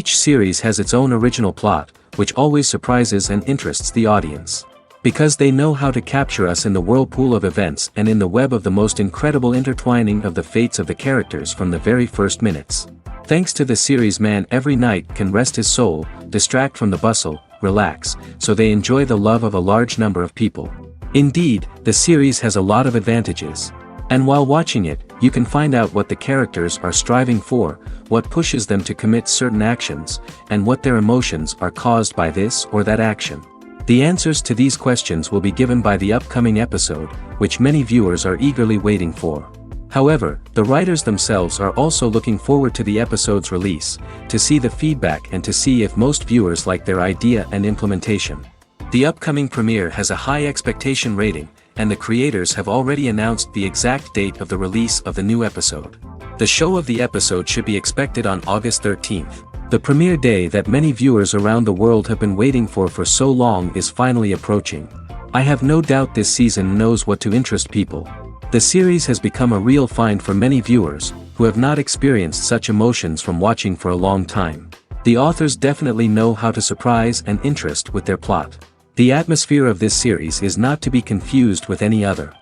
Each series has its own original plot, which always surprises and interests the audience. Because they know how to capture us in the whirlpool of events and in the web of the most incredible intertwining of the fates of the characters from the very first minutes. Thanks to the series, man every night can rest his soul, distract from the bustle, relax, so they enjoy the love of a large number of people. Indeed, the series has a lot of advantages. And while watching it, you can find out what the characters are striving for, what pushes them to commit certain actions, and what their emotions are caused by this or that action. The answers to these questions will be given by the upcoming episode, which many viewers are eagerly waiting for. However, the writers themselves are also looking forward to the episode's release, to see the feedback and to see if most viewers like their idea and implementation. The upcoming premiere has a high expectation rating, and the creators have already announced the exact date of the release of the new episode. The show of the episode should be expected on August 13th. The premiere day that many viewers around the world have been waiting for so long is finally approaching. I have no doubt this season knows what to interest people. The series has become a real find for many viewers, who have not experienced such emotions from watching for a long time. The authors definitely know how to surprise and interest with their plot. The atmosphere of this series is not to be confused with any other.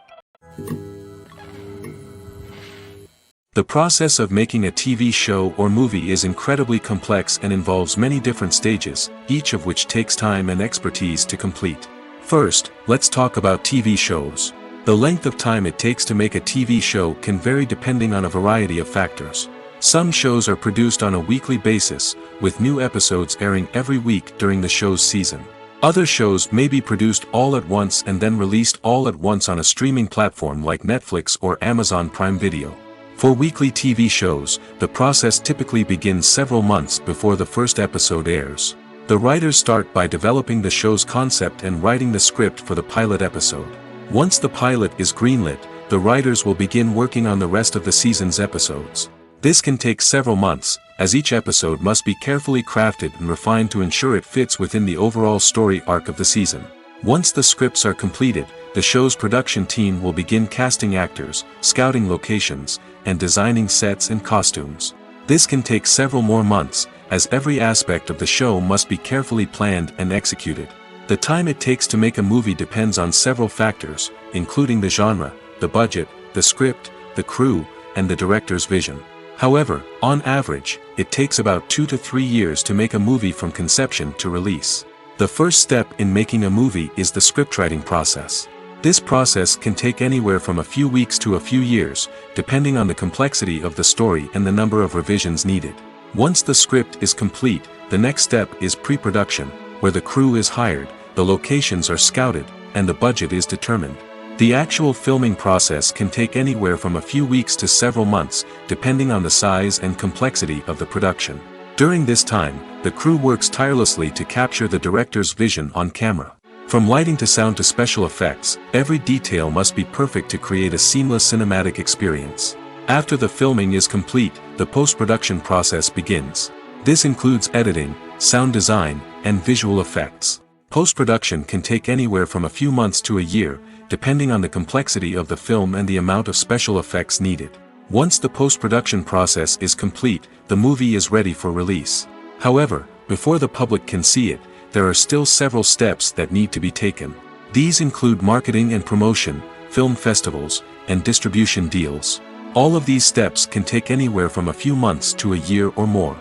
The process of making a TV show or movie is incredibly complex and involves many different stages, each of which takes time and expertise to complete. First, let's talk about TV shows. The length of time it takes to make a TV show can vary depending on a variety of factors. Some shows are produced on a weekly basis, with new episodes airing every week during the show's season. Other shows may be produced all at once and then released all at once on a streaming platform like Netflix or Amazon Prime Video. For weekly TV shows, the process typically begins several months before the first episode airs. The writers start by developing the show's concept and writing the script for the pilot episode. Once the pilot is greenlit, the writers will begin working on the rest of the season's episodes. This can take several months, as each episode must be carefully crafted and refined to ensure it fits within the overall story arc of the season. Once the scripts are completed, the show's production team will begin casting actors, scouting locations, and designing sets and costumes. This can take several more months, as every aspect of the show must be carefully planned and executed. The time it takes to make a movie depends on several factors, including the genre, the budget, the script, the crew, and the director's vision. However, on average, it takes about 2 to 3 years to make a movie from conception to release. The first step in making a movie is the scriptwriting process. This process can take anywhere from a few weeks to a few years, depending on the complexity of the story and the number of revisions needed. Once the script is complete, the next step is pre-production, where the crew is hired, the locations are scouted, and the budget is determined. The actual filming process can take anywhere from a few weeks to several months, depending on the size and complexity of the production. During this time, the crew works tirelessly to capture the director's vision on camera. From lighting to sound to special effects, every detail must be perfect to create a seamless cinematic experience. After the filming is complete, the post-production process begins. This includes editing, sound design, and visual effects. Post-production can take anywhere from a few months to a year, depending on the complexity of the film and the amount of special effects needed. Once the post-production process is complete, the movie is ready for release. However, before the public can see it, there are still several steps that need to be taken. These include marketing and promotion, film festivals, and distribution deals. All of these steps can take anywhere from a few months to a year or more.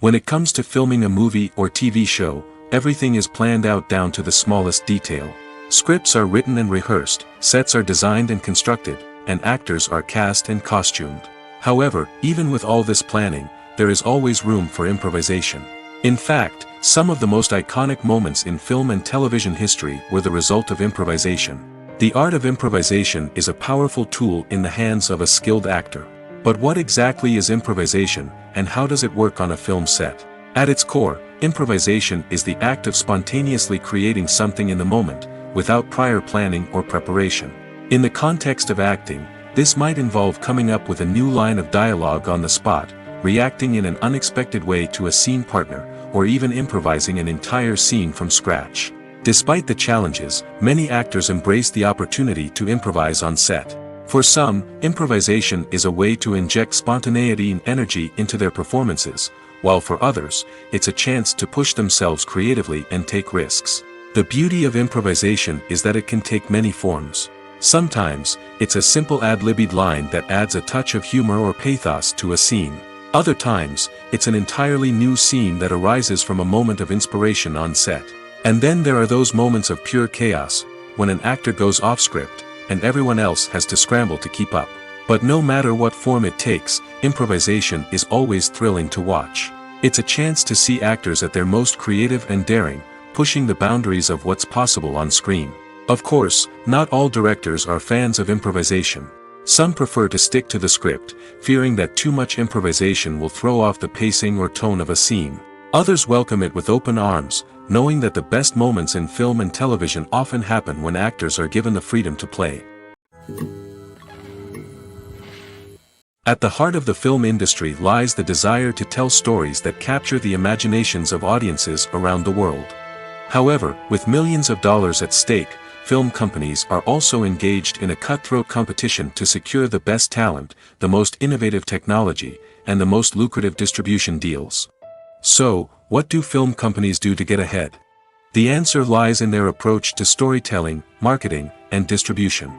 When it comes to filming a movie or TV show, everything is planned out down to the smallest detail. Scripts are written and rehearsed, sets are designed and constructed, and actors are cast and costumed. However, even with all this planning, there is always room for improvisation. In fact, some of the most iconic moments in film and television history were the result of improvisation. The art of improvisation is a powerful tool in the hands of a skilled actor. But what exactly is improvisation, and how does it work on a film set? At its core, improvisation is the act of spontaneously creating something in the moment, without prior planning or preparation. In the context of acting, this might involve coming up with a new line of dialogue on the spot, reacting in an unexpected way to a scene partner, or even improvising an entire scene from scratch. Despite the challenges, many actors embrace the opportunity to improvise on set. For some, improvisation is a way to inject spontaneity and energy into their performances, while for others, it's a chance to push themselves creatively and take risks. The beauty of improvisation is that it can take many forms. Sometimes, it's a simple ad-libbed line that adds a touch of humor or pathos to a scene. Other times, it's an entirely new scene that arises from a moment of inspiration on set. And then there are those moments of pure chaos, when an actor goes off script, and everyone else has to scramble to keep up. But no matter what form it takes, improvisation is always thrilling to watch. It's a chance to see actors at their most creative and daring, pushing the boundaries of what's possible on screen. Of course, not all directors are fans of improvisation. Some prefer to stick to the script, fearing that too much improvisation will throw off the pacing or tone of a scene. Others welcome it with open arms, knowing that the best moments in film and television often happen when actors are given the freedom to play. At the heart of the film industry lies the desire to tell stories that capture the imaginations of audiences around the world. However, with millions of dollars at stake, film companies are also engaged in a cutthroat competition to secure the best talent, the most innovative technology, and the most lucrative distribution deals. So, what do film companies do to get ahead? The answer lies in their approach to storytelling, marketing, and distribution.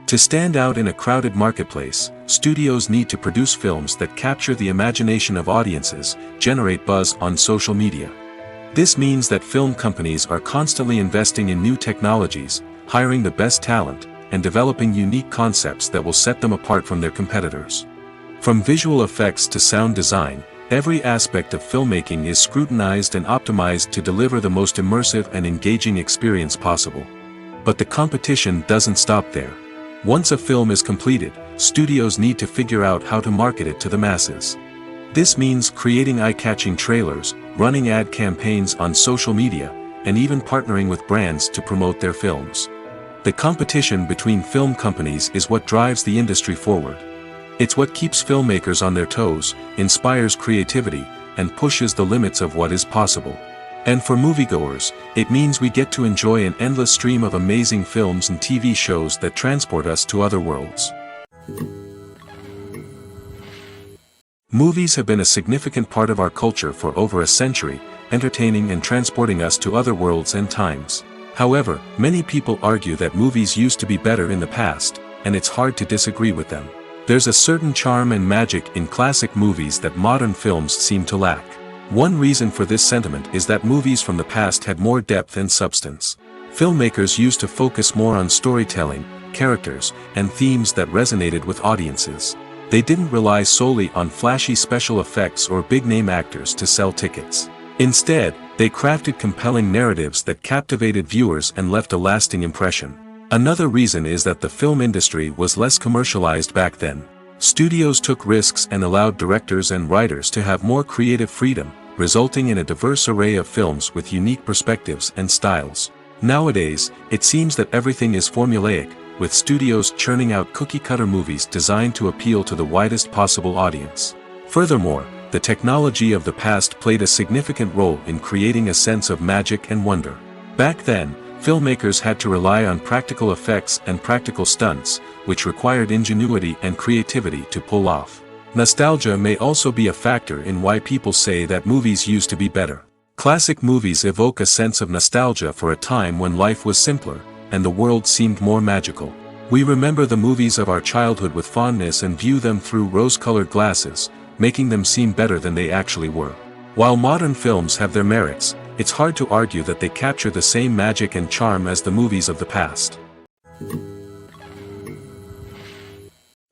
To stand out in a crowded marketplace, studios need to produce films that capture the imagination of audiences, generate buzz on social media. This means that film companies are constantly investing in new technologies, hiring the best talent, and developing unique concepts that will set them apart from their competitors. From visual effects to sound design, every aspect of filmmaking is scrutinized and optimized to deliver the most immersive and engaging experience possible. But the competition doesn't stop there. Once a film is completed, studios need to figure out how to market it to the masses. This means creating eye-catching trailers, running ad campaigns on social media, and even partnering with brands to promote their films. The competition between film companies is what drives the industry forward. It's what keeps filmmakers on their toes, inspires creativity, and pushes the limits of what is possible. And for moviegoers, it means we get to enjoy an endless stream of amazing films and TV shows that transport us to other worlds. Movies have been a significant part of our culture for over a century, entertaining and transporting us to other worlds and times. However, many people argue that movies used to be better in the past, and it's hard to disagree with them. There's a certain charm and magic in classic movies that modern films seem to lack. One reason for this sentiment is that movies from the past had more depth and substance. Filmmakers used to focus more on storytelling, characters, and themes that resonated with audiences. They didn't rely solely on flashy special effects or big-name actors to sell tickets. Instead, they crafted compelling narratives that captivated viewers and left a lasting impression. Another reason is that the film industry was less commercialized back then. Studios took risks and allowed directors and writers to have more creative freedom, resulting in a diverse array of films with unique perspectives and styles. Nowadays, it seems that everything is formulaic, with studios churning out cookie-cutter movies designed to appeal to the widest possible audience. Furthermore, the technology of the past played a significant role in creating a sense of magic and wonder. Back then, filmmakers had to rely on practical effects and practical stunts, which required ingenuity and creativity to pull off. Nostalgia may also be a factor in why people say that movies used to be better. Classic movies evoke a sense of nostalgia for a time when life was simpler, and the world seemed more magical. We remember the movies of our childhood with fondness and view them through rose-colored glasses, making them seem better than they actually were. While modern films have their merits, it's hard to argue that they capture the same magic and charm as the movies of the past.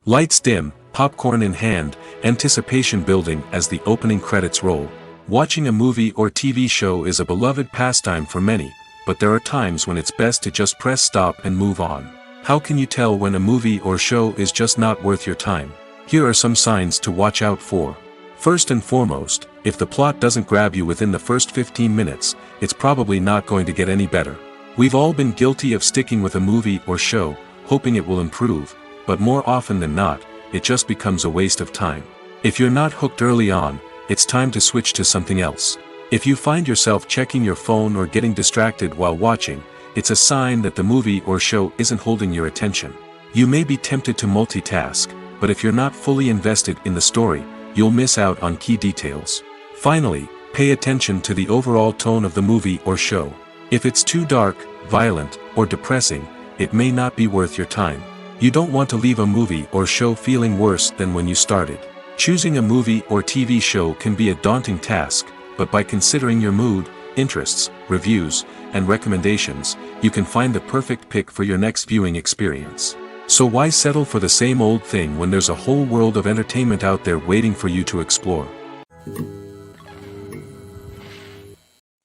Lights dim, popcorn in hand, anticipation building as the opening credits roll. Watching a movie or TV show is a beloved pastime for many, but there are times when it's best to just press stop and move on. How can you tell when a movie or show is just not worth your time? Here are some signs to watch out for. First and foremost, if the plot doesn't grab you within the first 15 minutes, it's probably not going to get any better. We've all been guilty of sticking with a movie or show, hoping it will improve, but more often than not, it just becomes a waste of time. If you're not hooked early on, it's time to switch to something else. If you find yourself checking your phone or getting distracted while watching, it's a sign that the movie or show isn't holding your attention. You may be tempted to multitask, but if you're not fully invested in the story, you'll miss out on key details. Finally, pay attention to the overall tone of the movie or show. If it's too dark, violent, or depressing, it may not be worth your time. You don't want to leave a movie or show feeling worse than when you started. Choosing a movie or TV show can be a daunting task, but by considering your mood, interests, reviews, and recommendations, you can find the perfect pick for your next viewing experience. So why settle for the same old thing when there's a whole world of entertainment out there waiting for you to explore?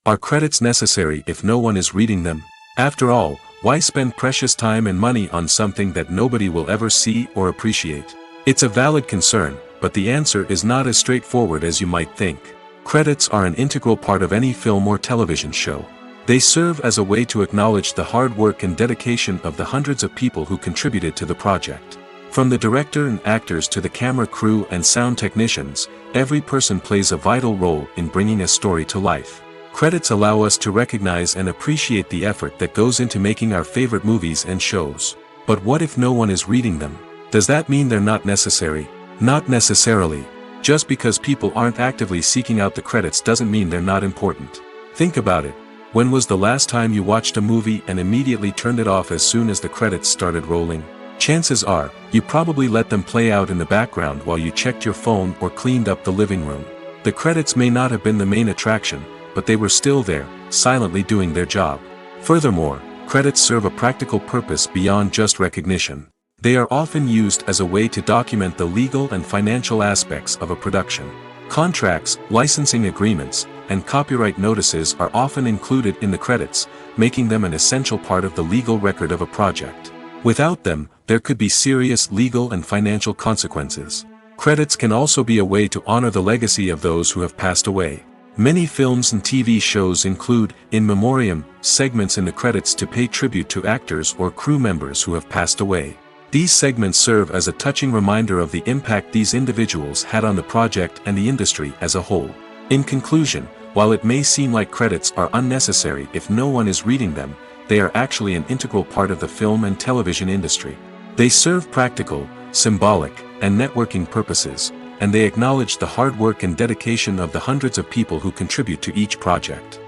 Are credits necessary if no one is reading them? After all, why spend precious time and money on something that nobody will ever see or appreciate? It's a valid concern, but the answer is not as straightforward as you might think. Credits are an integral part of any film or television show. They serve as a way to acknowledge the hard work and dedication of the hundreds of people who contributed to the project. From the director and actors to the camera crew and sound technicians, every person plays a vital role in bringing a story to life. Credits allow us to recognize and appreciate the effort that goes into making our favorite movies and shows. But what if no one is reading them? Does that mean they're not necessary? Not necessarily. Just because people aren't actively seeking out the credits doesn't mean they're not important. Think about it. When was the last time you watched a movie and immediately turned it off as soon as the credits started rolling? Chances are, you probably let them play out in the background while you checked your phone or cleaned up the living room. The credits may not have been the main attraction, but they were still there, silently doing their job. Furthermore, credits serve a practical purpose beyond just recognition. They are often used as a way to document the legal and financial aspects of a production. Contracts, licensing agreements, and copyright notices are often included in the credits, making them an essential part of the legal record of a project. Without them, there could be serious legal and financial consequences. Credits can also be a way to honor the legacy of those who have passed away. Many films and TV shows include in memoriam segments in the credits to pay tribute to actors or crew members who have passed away. These segments serve as a touching reminder of the impact these individuals had on the project and the industry as a whole. In conclusion, while it may seem like credits are unnecessary if no one is reading them, they are actually an integral part of the film and television industry. They serve practical, symbolic, and networking purposes, and they acknowledge the hard work and dedication of the hundreds of people who contribute to each project.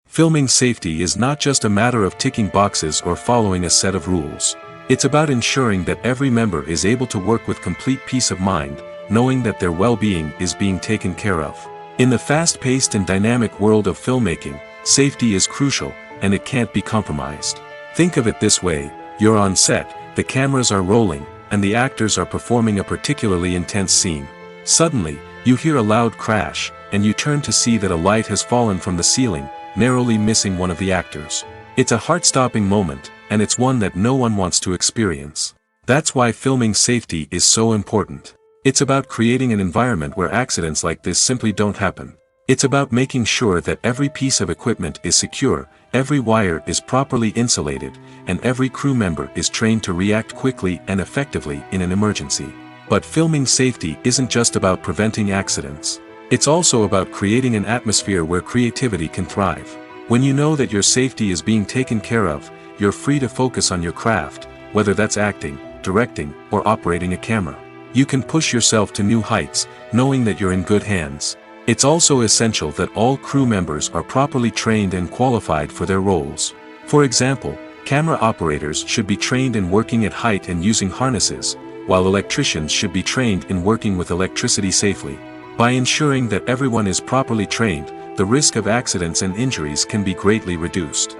Filming safety is not just a matter of ticking boxes or following a set of rules. It's about ensuring that every member is able to work with complete peace of mind, knowing that their well-being is being taken care of. In the fast-paced and dynamic world of filmmaking, safety is crucial, and it can't be compromised. Think of it this way: you're on set, the cameras are rolling, and the actors are performing a particularly intense scene. Suddenly, you hear a loud crash, and you turn to see that a light has fallen from the ceiling, narrowly missing one of the actors. It's a heart-stopping moment, and it's one that no one wants to experience. That's why filming safety is so important. It's about creating an environment where accidents like this simply don't happen. It's about making sure that every piece of equipment is secure, every wire is properly insulated, and every crew member is trained to react quickly and effectively in an emergency. But filming safety isn't just about preventing accidents. It's also about creating an atmosphere where creativity can thrive. When you know that your safety is being taken care of, you're free to focus on your craft, whether that's acting, directing, or operating a camera. You can push yourself to new heights, knowing that you're in good hands. It's also essential that all crew members are properly trained and qualified for their roles. For example, camera operators should be trained in working at height and using harnesses, while electricians should be trained in working with electricity safely. By ensuring that everyone is properly trained, the risk of accidents and injuries can be greatly reduced.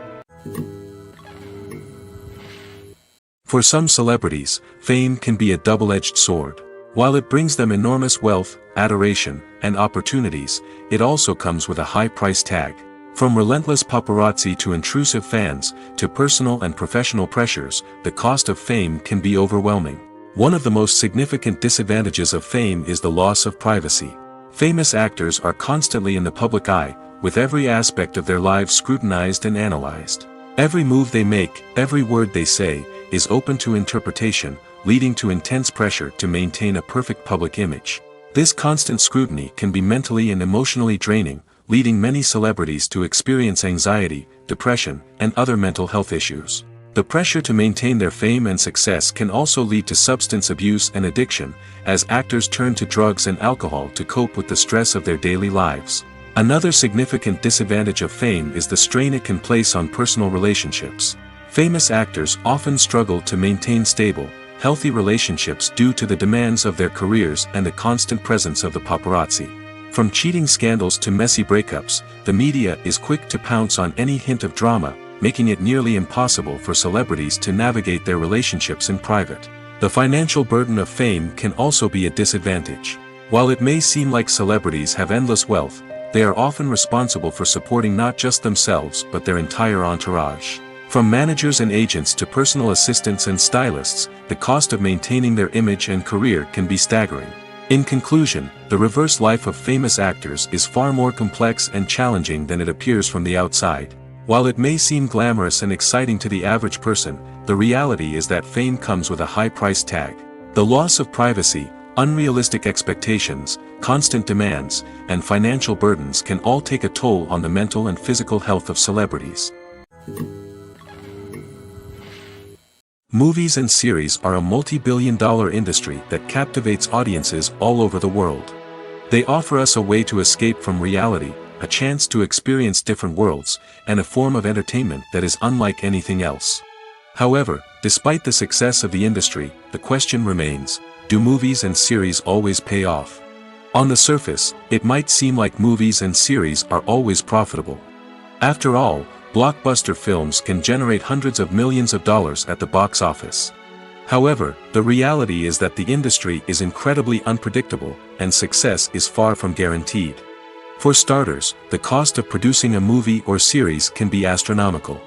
For some celebrities, fame can be a double-edged sword. While it brings them enormous wealth, adoration, and opportunities, it also comes with a high price tag. From relentless paparazzi to intrusive fans, to personal and professional pressures, the cost of fame can be overwhelming. One of the most significant disadvantages of fame is the loss of privacy. Famous actors are constantly in the public eye, with every aspect of their lives scrutinized and analyzed. Every move they make, every word they say, is open to interpretation, leading to intense pressure to maintain a perfect public image. This constant scrutiny can be mentally and emotionally draining, leading many celebrities to experience anxiety, depression, and other mental health issues. The pressure to maintain their fame and success can also lead to substance abuse and addiction, as actors turn to drugs and alcohol to cope with the stress of their daily lives. Another significant disadvantage of fame is the strain it can place on personal relationships. Famous actors often struggle to maintain stable, healthy relationships due to the demands of their careers and the constant presence of the paparazzi. From cheating scandals to messy breakups, the media is quick to pounce on any hint of drama, making it nearly impossible for celebrities to navigate their relationships in private. The financial burden of fame can also be a disadvantage. While it may seem like celebrities have endless wealth, they are often responsible for supporting not just themselves but their entire entourage. From managers and agents to personal assistants and stylists, the cost of maintaining their image and career can be staggering. In conclusion, the reverse life of famous actors is far more complex and challenging than it appears from the outside. While it may seem glamorous and exciting to the average person, the reality is that fame comes with a high price tag. The loss of privacy, unrealistic expectations, constant demands, and financial burdens can all take a toll on the mental and physical health of celebrities. Movies and series are a multi-billion-dollar industry that captivates audiences all over the world. They offer us a way to escape from reality, a chance to experience different worlds, and a form of entertainment that is unlike anything else. However, despite the success of the industry, the question remains, do movies and series always pay off? On the surface, it might seem like movies and series are always profitable. After all, blockbuster films can generate hundreds of millions of dollars at the box office. However, the reality is that the industry is incredibly unpredictable, and success is far from guaranteed. For starters, the cost of producing a movie or series can be astronomical.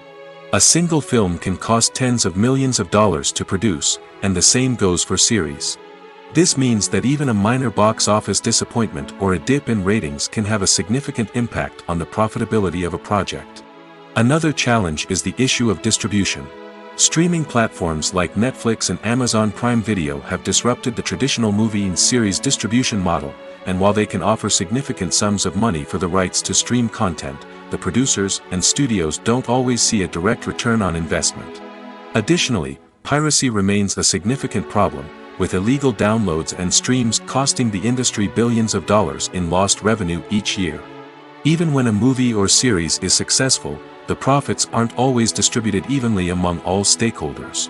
A single film can cost tens of millions of dollars to produce, and the same goes for series. This means that even a minor box office disappointment or a dip in ratings can have a significant impact on the profitability of a project. Another challenge is the issue of distribution. Streaming platforms like Netflix and Amazon Prime Video have disrupted the traditional movie and series distribution model, and while they can offer significant sums of money for the rights to stream content, the producers and studios don't always see a direct return on investment. Additionally, piracy remains a significant problem, with illegal downloads and streams costing the industry billions of dollars in lost revenue each year. Even when a movie or series is successful, the profits aren't always distributed evenly among all stakeholders.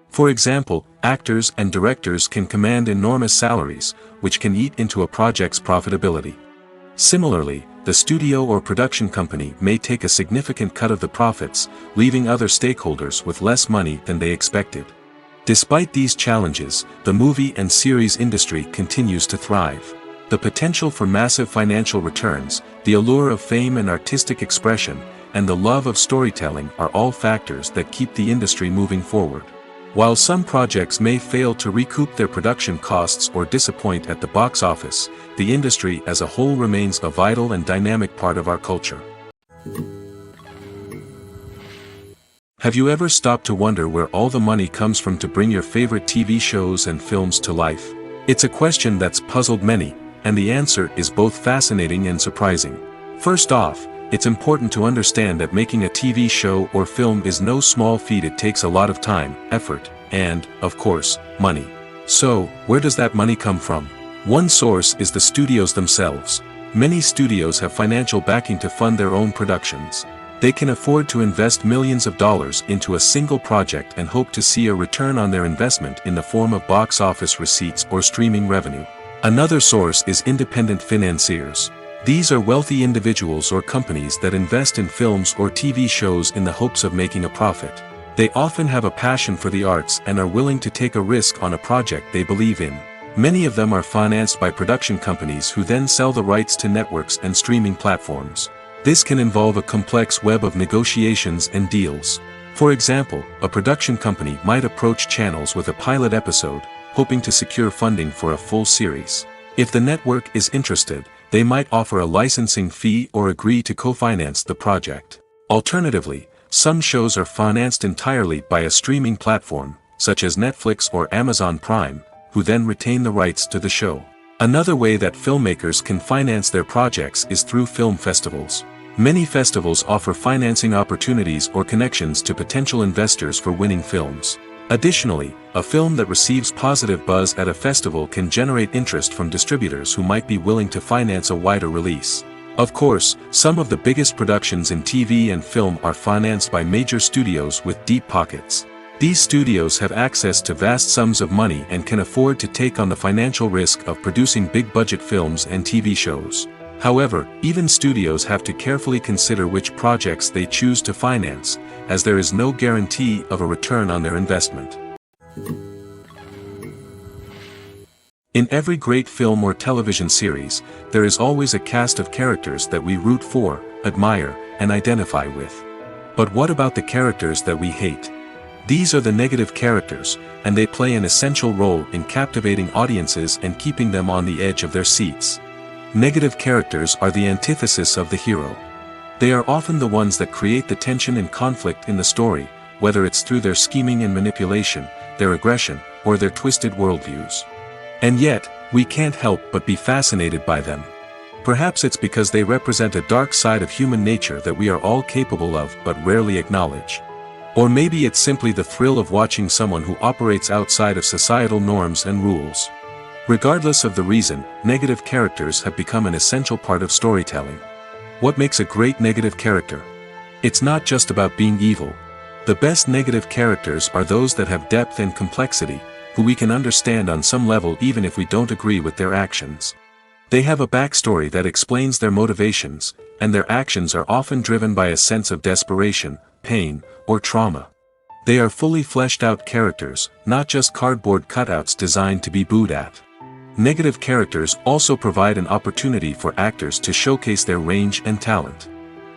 For example, actors and directors can command enormous salaries, which can eat into a project's profitability. Similarly, the studio or production company may take a significant cut of the profits, leaving other stakeholders with less money than they expected. Despite these challenges, the movie and series industry continues to thrive. The potential for massive financial returns, the allure of fame and artistic expression, and the love of storytelling are all factors that keep the industry moving forward. While some projects may fail to recoup their production costs or disappoint at the box office, the industry as a whole remains a vital and dynamic part of our culture. Have you ever stopped to wonder where all the money comes from to bring your favorite TV shows and films to life? It's a question that's puzzled many, and the answer is both fascinating and surprising. First off, it's important to understand that making a TV show or film is no small feat. It takes a lot of time, effort, and, of course, money. So, where does that money come from? One source is the studios themselves. Many studios have financial backing to fund their own productions. They can afford to invest millions of dollars into a single project and hope to see a return on their investment in the form of box office receipts or streaming revenue. Another source is independent financiers. These are wealthy individuals or companies that invest in films or TV shows in the hopes of making a profit. They often have a passion for the arts and are willing to take a risk on a project they believe in. Many of them are financed by production companies who then sell the rights to networks and streaming platforms. This can involve a complex web of negotiations and deals. For example, a production company might approach channels with a pilot episode, hoping to secure funding for a full series. If the network is interested, they might offer a licensing fee or agree to co-finance the project. Alternatively, some shows are financed entirely by a streaming platform, such as Netflix or Amazon Prime, who then retain the rights to the show. Another way that filmmakers can finance their projects is through film festivals. Many festivals offer financing opportunities or connections to potential investors for winning films. Additionally, a film that receives positive buzz at a festival can generate interest from distributors who might be willing to finance a wider release. Of course, some of the biggest productions in TV and film are financed by major studios with deep pockets. These studios have access to vast sums of money and can afford to take on the financial risk of producing big-budget films and TV shows. However, even studios have to carefully consider which projects they choose to finance, as there is no guarantee of a return on their investment. In every great film or television series, there is always a cast of characters that we root for, admire, and identify with. But what about the characters that we hate? These are the negative characters, and they play an essential role in captivating audiences and keeping them on the edge of their seats. Negative characters are the antithesis of the hero. They are often the ones that create the tension and conflict in the story, whether it's through their scheming and manipulation, their aggression, or their twisted worldviews. And yet, we can't help but be fascinated by them. Perhaps it's because they represent a dark side of human nature that we are all capable of but rarely acknowledge. Or maybe it's simply the thrill of watching someone who operates outside of societal norms and rules. Regardless of the reason, negative characters have become an essential part of storytelling. What makes a great negative character? It's not just about being evil. The best negative characters are those that have depth and complexity, who we can understand on some level even if we don't agree with their actions. They have a backstory that explains their motivations, and their actions are often driven by a sense of desperation, pain, or trauma. They are fully fleshed out characters, not just cardboard cutouts designed to be booed at. Negative characters also provide an opportunity for actors to showcase their range and talent.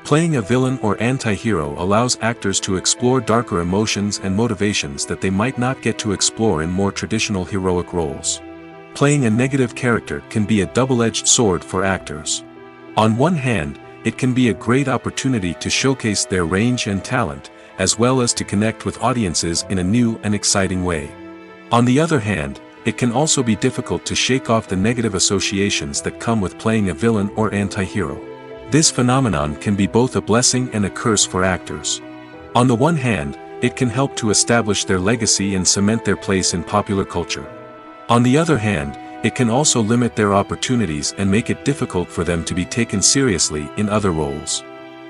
Playing a villain or anti-hero allows actors to explore darker emotions and motivations that they might not get to explore in more traditional heroic roles. Playing a negative character can be a double-edged sword for actors. On one hand, it can be a great opportunity to showcase their range and talent, as well as to connect with audiences in a new and exciting way. On the other hand, it can also be difficult to shake off the negative associations that come with playing a villain or anti-hero. This phenomenon can be both a blessing and a curse for actors. On the one hand, it can help to establish their legacy and cement their place in popular culture. On the other hand, it can also limit their opportunities and make it difficult for them to be taken seriously in other roles.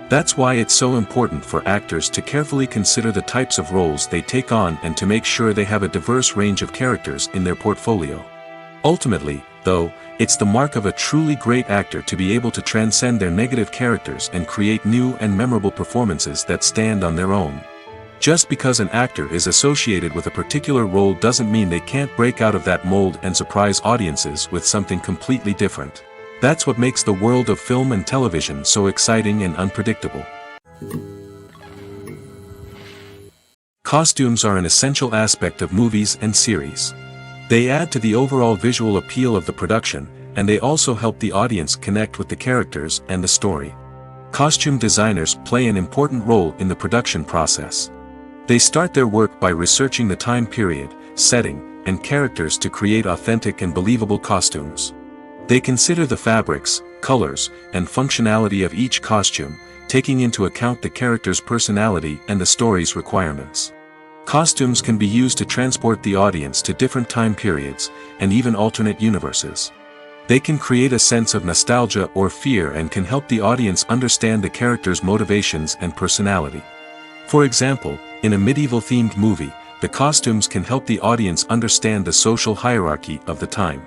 That's why it's so important for actors to carefully consider the types of roles they take on and to make sure they have a diverse range of characters in their portfolio. Ultimately, though, it's the mark of a truly great actor to be able to transcend their negative characters and create new and memorable performances that stand on their own. Just because an actor is associated with a particular role doesn't mean they can't break out of that mold and surprise audiences with something completely different. That's what makes the world of film and television so exciting and unpredictable. Costumes are an essential aspect of movies and series. They add to the overall visual appeal of the production, and they also help the audience connect with the characters and the story. Costume designers play an important role in the production process. They start their work by researching the time period, setting, and characters to create authentic and believable costumes. They consider the fabrics, colors, and functionality of each costume, taking into account the character's personality and the story's requirements. Costumes can be used to transport the audience to different time periods, and even alternate universes. They can create a sense of nostalgia or fear and can help the audience understand the character's motivations and personality. For example, in a medieval-themed movie, the costumes can help the audience understand the social hierarchy of the time.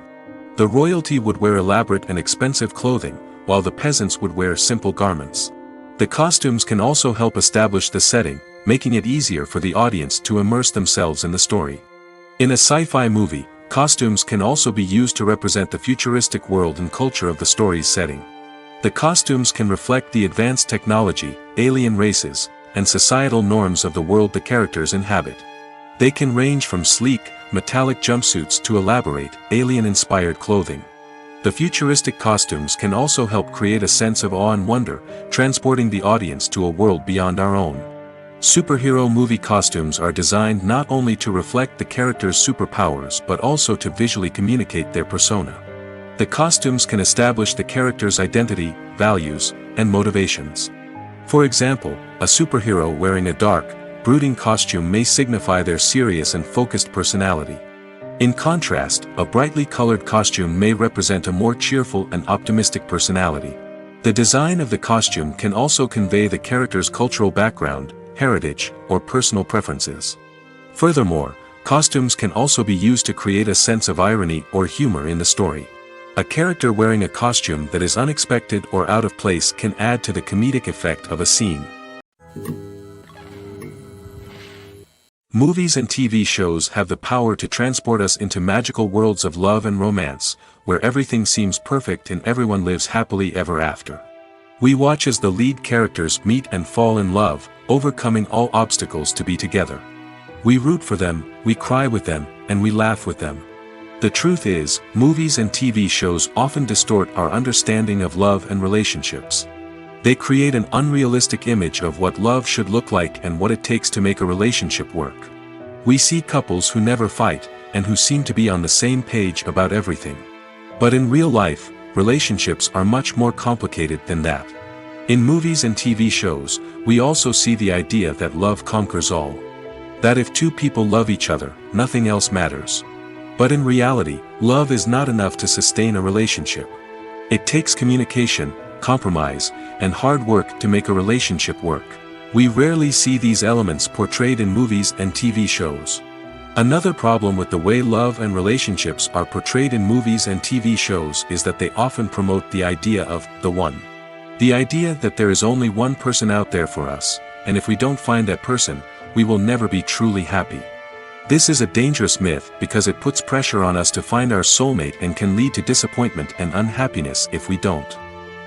The royalty would wear elaborate and expensive clothing, while the peasants would wear simple garments. The costumes can also help establish the setting, making it easier for the audience to immerse themselves in the story. In a sci-fi movie, costumes can also be used to represent the futuristic world and culture of the story's setting. The costumes can reflect the advanced technology, alien races, and societal norms of the world the characters inhabit. They can range from sleek, metallic jumpsuits to elaborate, alien-inspired clothing. The futuristic costumes can also help create a sense of awe and wonder, transporting the audience to a world beyond our own. Superhero movie costumes are designed not only to reflect the character's superpowers but also to visually communicate their persona. The costumes can establish the character's identity, values, and motivations. For example, a superhero wearing a dark, brooding costume may signify their serious and focused personality. In contrast, a brightly colored costume may represent a more cheerful and optimistic personality. The design of the costume can also convey the character's cultural background, heritage, or personal preferences. Furthermore, costumes can also be used to create a sense of irony or humor in the story. A character wearing a costume that is unexpected or out of place can add to the comedic effect of a scene. Movies and TV shows have the power to transport us into magical worlds of love and romance, where everything seems perfect and everyone lives happily ever after. We watch as the lead characters meet and fall in love, overcoming all obstacles to be together. We root for them, we cry with them, and we laugh with them. The truth is, movies and TV shows often distort our understanding of love and relationships. They create an unrealistic image of what love should look like and what it takes to make a relationship work. We see couples who never fight, and who seem to be on the same page about everything. But in real life, relationships are much more complicated than that. In movies and TV shows, we also see the idea that love conquers all. That if two people love each other, nothing else matters. But in reality, love is not enough to sustain a relationship. It takes communication, compromise, and hard work to make a relationship work. We rarely see these elements portrayed in movies and TV shows. Another problem with the way love and relationships are portrayed in movies and TV shows is that they often promote the idea of the one. The idea that there is only one person out there for us, and if we don't find that person, we will never be truly happy. This is a dangerous myth because it puts pressure on us to find our soulmate and can lead to disappointment and unhappiness if we don't.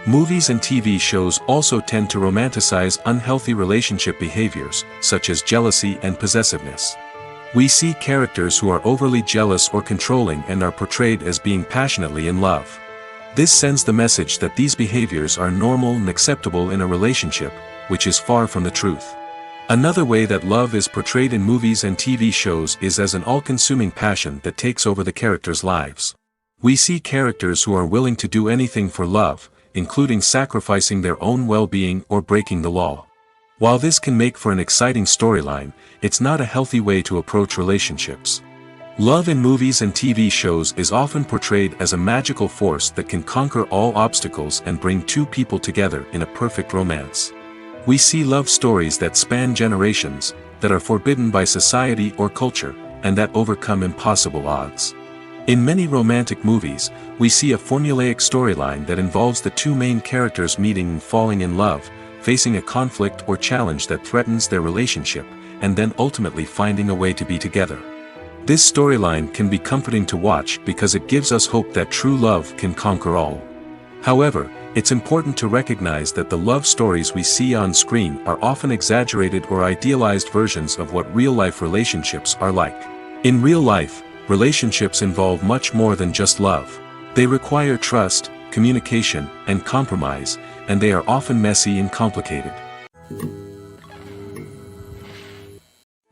Movies and TV shows also tend to romanticize unhealthy relationship behaviors, such as jealousy and possessiveness. We see characters who are overly jealous or controlling and are portrayed as being passionately in love. This sends the message that these behaviors are normal and acceptable in a relationship, which is far from the truth. Another way that love is portrayed in movies and TV shows is as an all-consuming passion that takes over the characters' lives. We see characters who are willing to do anything for love, including sacrificing their own well-being or breaking the law. While this can make for an exciting storyline, it's not a healthy way to approach relationships. Love in movies and TV shows is often portrayed as a magical force that can conquer all obstacles and bring two people together in a perfect romance. We see love stories that span generations, that are forbidden by society or culture, and that overcome impossible odds. In many romantic movies, we see a formulaic storyline that involves the two main characters meeting and falling in love, facing a conflict or challenge that threatens their relationship, and then ultimately finding a way to be together. This storyline can be comforting to watch because it gives us hope that true love can conquer all. However, it's important to recognize that the love stories we see on screen are often exaggerated or idealized versions of what real-life relationships are like. In real life, relationships involve much more than just love. They require trust, communication, and compromise, and they are often messy and complicated.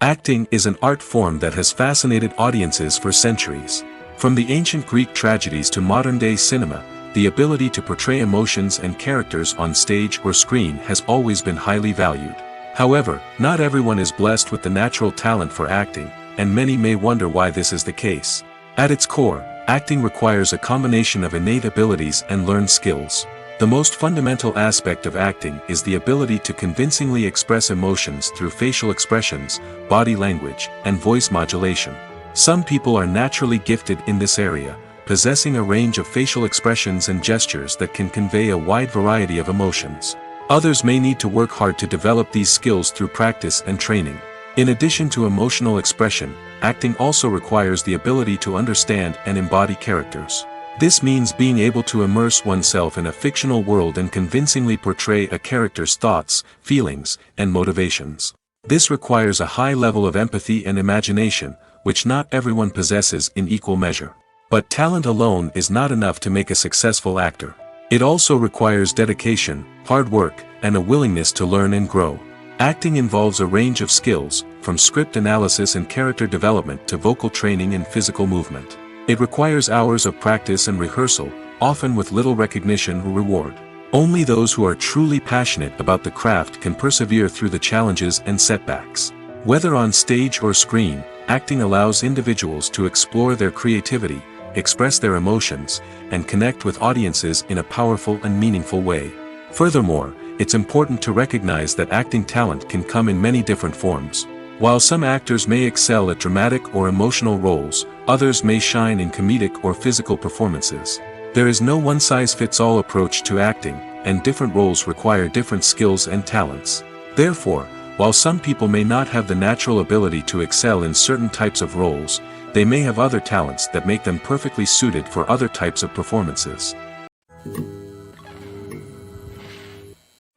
Acting is an art form that has fascinated audiences for centuries. From the ancient Greek tragedies to modern-day cinema, the ability to portray emotions and characters on stage or screen has always been highly valued. However, not everyone is blessed with the natural talent for acting, and many may wonder why this is the case. At its core, acting requires a combination of innate abilities and learned skills. The most fundamental aspect of acting is the ability to convincingly express emotions through facial expressions, body language, and voice modulation. Some people are naturally gifted in this area, possessing a range of facial expressions and gestures that can convey a wide variety of emotions. Others may need to work hard to develop these skills through practice and training. In addition to emotional expression, acting also requires the ability to understand and embody characters. This means being able to immerse oneself in a fictional world and convincingly portray a character's thoughts, feelings, and motivations. This requires a high level of empathy and imagination, which not everyone possesses in equal measure. But talent alone is not enough to make a successful actor. It also requires dedication, hard work, and a willingness to learn and grow. Acting involves a range of skills, from script analysis and character development to vocal training and physical movement. It requires hours of practice and rehearsal, often with little recognition or reward. Only those who are truly passionate about the craft can persevere through the challenges and setbacks. Whether on stage or screen, acting allows individuals to explore their creativity, express their emotions, and connect with audiences in a powerful and meaningful way. Furthermore, it's important to recognize that acting talent can come in many different forms. While some actors may excel at dramatic or emotional roles, others may shine in comedic or physical performances. There is no one-size-fits-all approach to acting, and different roles require different skills and talents. Therefore, while some people may not have the natural ability to excel in certain types of roles, they may have other talents that make them perfectly suited for other types of performances.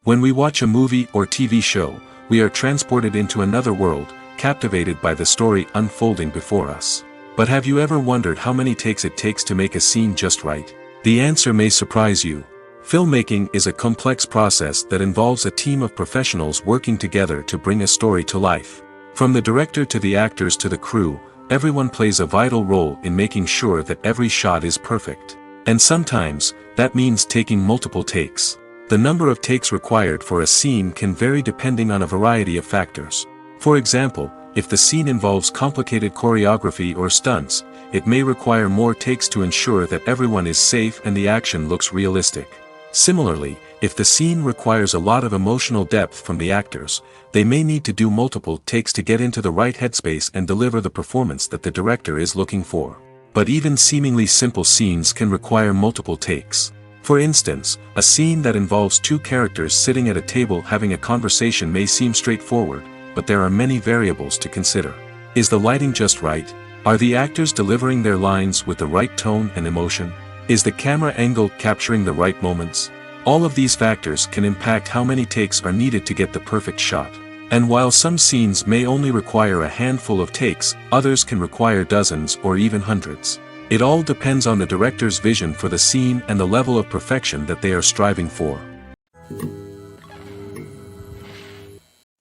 When we watch a movie or TV show, we are transported into another world, captivated by the story unfolding before us. But have you ever wondered how many takes it takes to make a scene just right? The answer may surprise you. Filmmaking is a complex process that involves a team of professionals working together to bring a story to life. From the director to the actors to the crew, everyone plays a vital role in making sure that every shot is perfect. And sometimes, that means taking multiple takes. The number of takes required for a scene can vary depending on a variety of factors. For example, if the scene involves complicated choreography or stunts, it may require more takes to ensure that everyone is safe and the action looks realistic. Similarly, if the scene requires a lot of emotional depth from the actors, they may need to do multiple takes to get into the right headspace and deliver the performance that the director is looking for. But even seemingly simple scenes can require multiple takes. For instance, a scene that involves two characters sitting at a table having a conversation may seem straightforward, but there are many variables to consider. Is the lighting just right? Are the actors delivering their lines with the right tone and emotion? Is the camera angle capturing the right moments? All of these factors can impact how many takes are needed to get the perfect shot. And while some scenes may only require a handful of takes, others can require dozens or even hundreds. It all depends on the director's vision for the scene and the level of perfection that they are striving for.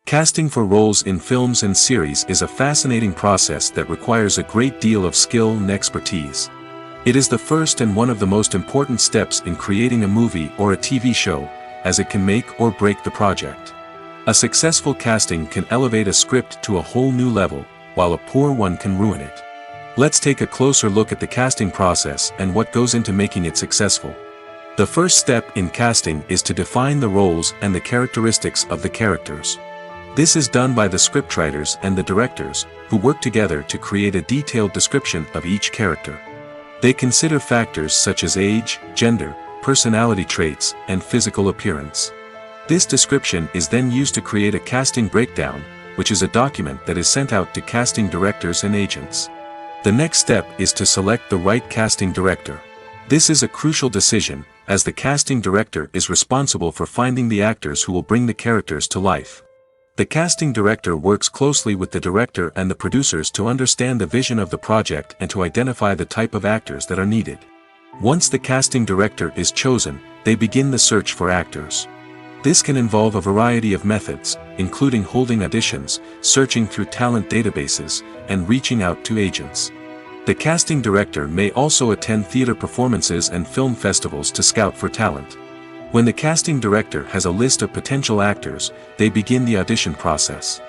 Casting for roles in films and series is a fascinating process that requires a great deal of skill and expertise. It is the first and one of the most important steps in creating a movie or a TV show, as it can make or break the project. A successful casting can elevate a script to a whole new level, while a poor one can ruin it. Let's take a closer look at the casting process and what goes into making it successful. The first step in casting is to define the roles and the characteristics of the characters. This is done by the scriptwriters and the directors, who work together to create a detailed description of each character. They consider factors such as age, gender, personality traits, and physical appearance. This description is then used to create a casting breakdown, which is a document that is sent out to casting directors and agents. The next step is to select the right casting director. This is a crucial decision, as the casting director is responsible for finding the actors who will bring the characters to life. The casting director works closely with the director and the producers to understand the vision of the project and to identify the type of actors that are needed. Once the casting director is chosen, they begin the search for actors. This can involve a variety of methods, including holding auditions, searching through talent databases, and reaching out to agents. The casting director may also attend theater performances and film festivals to scout for talent. When the casting director has a list of potential actors, they begin the audition process.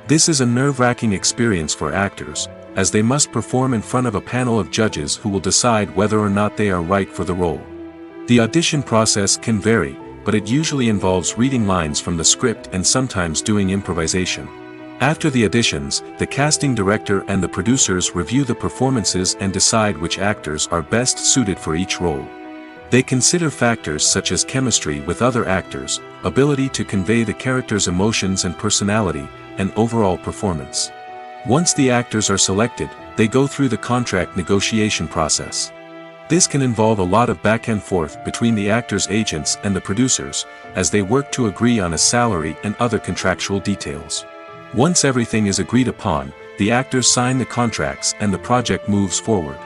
This is a nerve-wracking experience for actors, as they must perform in front of a panel of judges who will decide whether or not they are right for the role. The audition process can vary, but it usually involves reading lines from the script and sometimes doing improvisation. After the auditions, the casting director and the producers review the performances and decide which actors are best suited for each role. They consider factors such as chemistry with other actors, ability to convey the character's emotions and personality, and overall performance. Once the actors are selected, they go through the contract negotiation process. This can involve a lot of back and forth between the actors' agents and the producers, as they work to agree on a salary and other contractual details. Once everything is agreed upon, the actors sign the contracts and the project moves forward.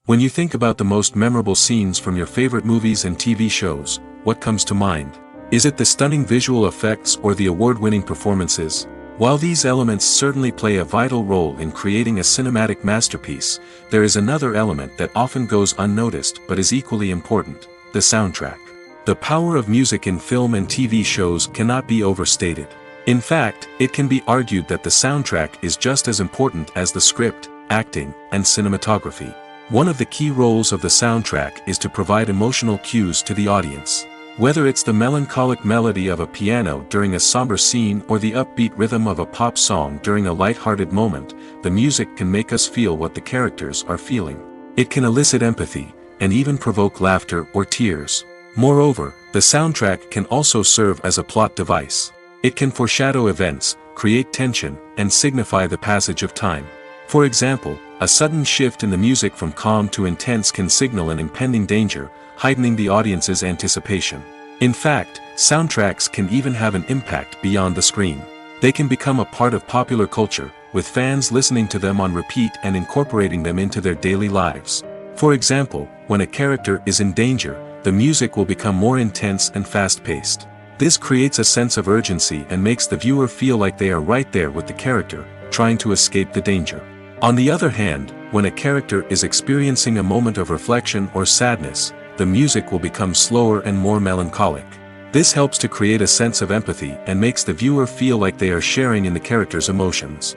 When you think about the most memorable scenes from your favorite movies and TV shows, what comes to mind? Is it the stunning visual effects or the award-winning performances? While these elements certainly play a vital role in creating a cinematic masterpiece, there is another element that often goes unnoticed but is equally important: the soundtrack. The power of music in film and TV shows cannot be overstated. In fact, it can be argued that the soundtrack is just as important as the script, acting, and cinematography. One of the key roles of the soundtrack is to provide emotional cues to the audience. Whether it's the melancholic melody of a piano during a somber scene or the upbeat rhythm of a pop song during a light-hearted moment, the music can make us feel what the characters are feeling. It can elicit empathy, and even provoke laughter or tears. Moreover, the soundtrack can also serve as a plot device. It can foreshadow events, create tension, and signify the passage of time. For example, a sudden shift in the music from calm to intense can signal an impending danger, heightening the audience's anticipation. In fact, soundtracks can even have an impact beyond the screen. They can become a part of popular culture, with fans listening to them on repeat and incorporating them into their daily lives. For example, when a character is in danger, the music will become more intense and fast-paced. This creates a sense of urgency and makes the viewer feel like they are right there with the character, trying to escape the danger. On the other hand, when a character is experiencing a moment of reflection or sadness, the music will become slower and more melancholic. This helps to create a sense of empathy and makes the viewer feel like they are sharing in the character's emotions.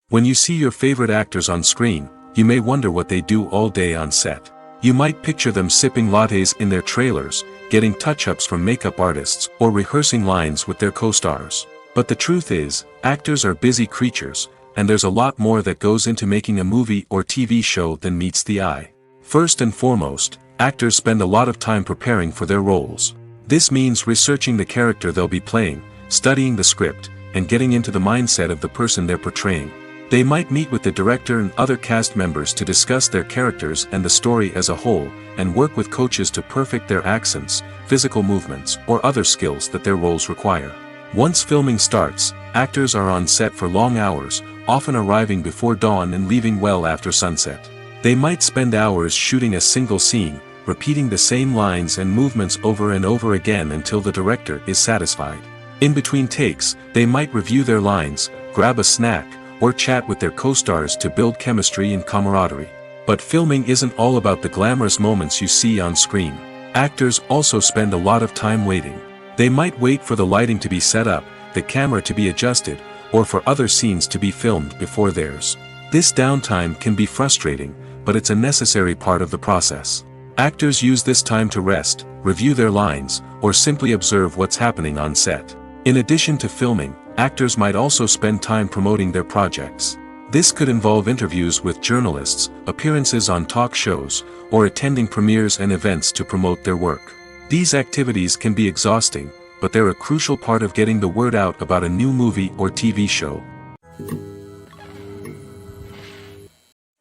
When you see your favorite actors on screen, you may wonder what they do all day on set. You might picture them sipping lattes in their trailers, getting touch-ups from makeup artists, or rehearsing lines with their co-stars. But the truth is, actors are busy creatures, and there's a lot more that goes into making a movie or TV show than meets the eye. First and foremost, actors spend a lot of time preparing for their roles. This means researching the character they'll be playing, studying the script, and getting into the mindset of the person they're portraying. They might meet with the director and other cast members to discuss their characters and the story as a whole, and work with coaches to perfect their accents, physical movements, or other skills that their roles require. Once filming starts, actors are on set for long hours, often arriving before dawn and leaving well after sunset. They might spend hours shooting a single scene, repeating the same lines and movements over and over again until the director is satisfied. In between takes, they might review their lines, grab a snack, or chat with their co-stars to build chemistry and camaraderie. But filming isn't all about the glamorous moments you see on screen. Actors also spend a lot of time waiting. They might wait for the lighting to be set up, the camera to be adjusted, or for other scenes to be filmed before theirs. This downtime can be frustrating, but it's a necessary part of the process. Actors use this time to rest, review their lines, or simply observe what's happening on set. In addition to filming, actors might also spend time promoting their projects. This could involve interviews with journalists, appearances on talk shows, or attending premieres and events to promote their work. These activities can be exhausting, but they're a crucial part of getting the word out about a new movie or TV show.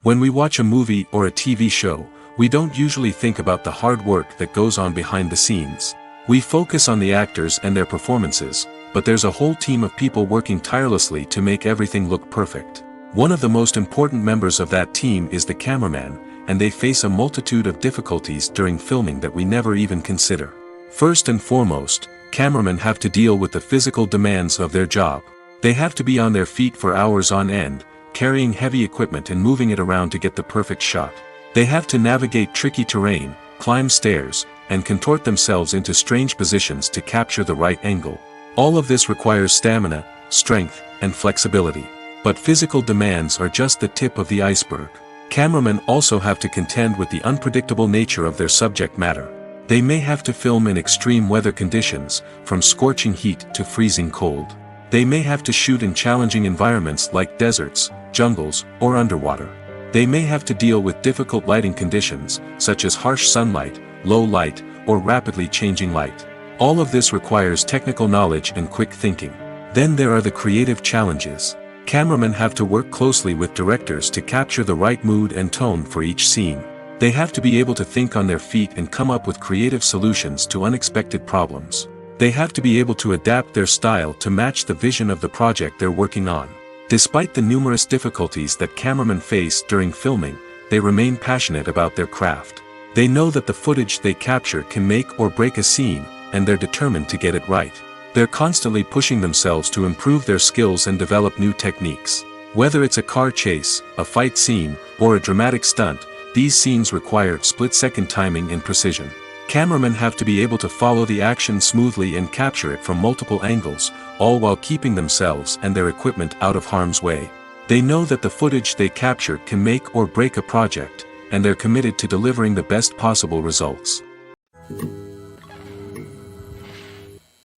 When we watch a movie or a TV show, we don't usually think about the hard work that goes on behind the scenes. We focus on the actors and their performances, but there's a whole team of people working tirelessly to make everything look perfect. One of the most important members of that team is the cameraman, and they face a multitude of difficulties during filming that we never even consider. First and foremost, cameramen have to deal with the physical demands of their job. They have to be on their feet for hours on end, carrying heavy equipment and moving it around to get the perfect shot. They have to navigate tricky terrain, climb stairs, and contort themselves into strange positions to capture the right angle. All of this requires stamina, strength, and flexibility. But physical demands are just the tip of the iceberg. Cameramen also have to contend with the unpredictable nature of their subject matter. They may have to film in extreme weather conditions, from scorching heat to freezing cold. They may have to shoot in challenging environments like deserts, jungles, or underwater. They may have to deal with difficult lighting conditions, such as harsh sunlight, low light, or rapidly changing light. All of this requires technical knowledge and quick thinking. Then there are the creative challenges. Cameramen have to work closely with directors to capture the right mood and tone for each scene. They have to be able to think on their feet and come up with creative solutions to unexpected problems. They have to be able to adapt their style to match the vision of the project they're working on. Despite the numerous difficulties that cameramen face during filming, they remain passionate about their craft. They know that the footage they capture can make or break a scene, and they're determined to get it right. They're constantly pushing themselves to improve their skills and develop new techniques. Whether it's a car chase, a fight scene, or a dramatic stunt, these scenes require split-second timing and precision. Cameramen have to be able to follow the action smoothly and capture it from multiple angles, all while keeping themselves and their equipment out of harm's way. They know that the footage they capture can make or break a project, and they're committed to delivering the best possible results.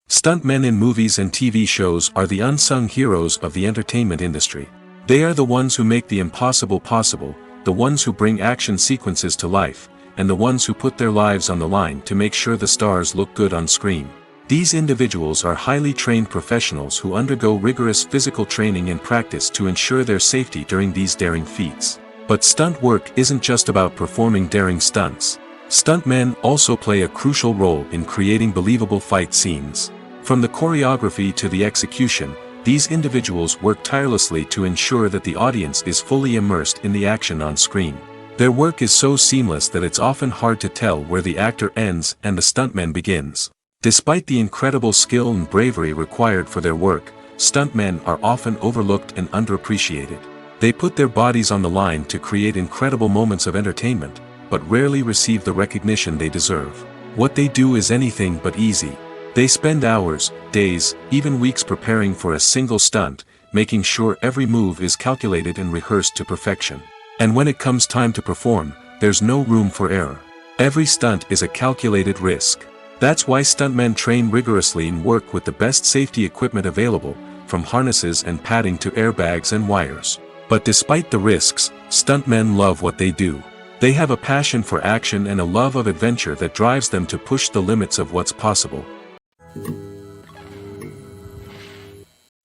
Stuntmen in movies and TV shows are the unsung heroes of the entertainment industry. They are the ones who make the impossible possible, the ones who bring action sequences to life, and the ones who put their lives on the line to make sure the stars look good on screen. These individuals are highly trained professionals who undergo rigorous physical training and practice to ensure their safety during these daring feats. But stunt work isn't just about performing daring stunts. Stuntmen also play a crucial role in creating believable fight scenes. From the choreography to the execution, these individuals work tirelessly to ensure that the audience is fully immersed in the action on screen. Their work is so seamless that it's often hard to tell where the actor ends and the stuntman begins. Despite the incredible skill and bravery required for their work, stuntmen are often overlooked and underappreciated. They put their bodies on the line to create incredible moments of entertainment, but rarely receive the recognition they deserve. What they do is anything but easy. They spend hours, days, even weeks preparing for a single stunt, making sure every move is calculated and rehearsed to perfection. And when it comes time to perform, there's no room for error. Every stunt is a calculated risk. That's why stuntmen train rigorously and work with the best safety equipment available, from harnesses and padding to airbags and wires. But despite the risks, stuntmen love what they do. They have a passion for action and a love of adventure that drives them to push the limits of what's possible.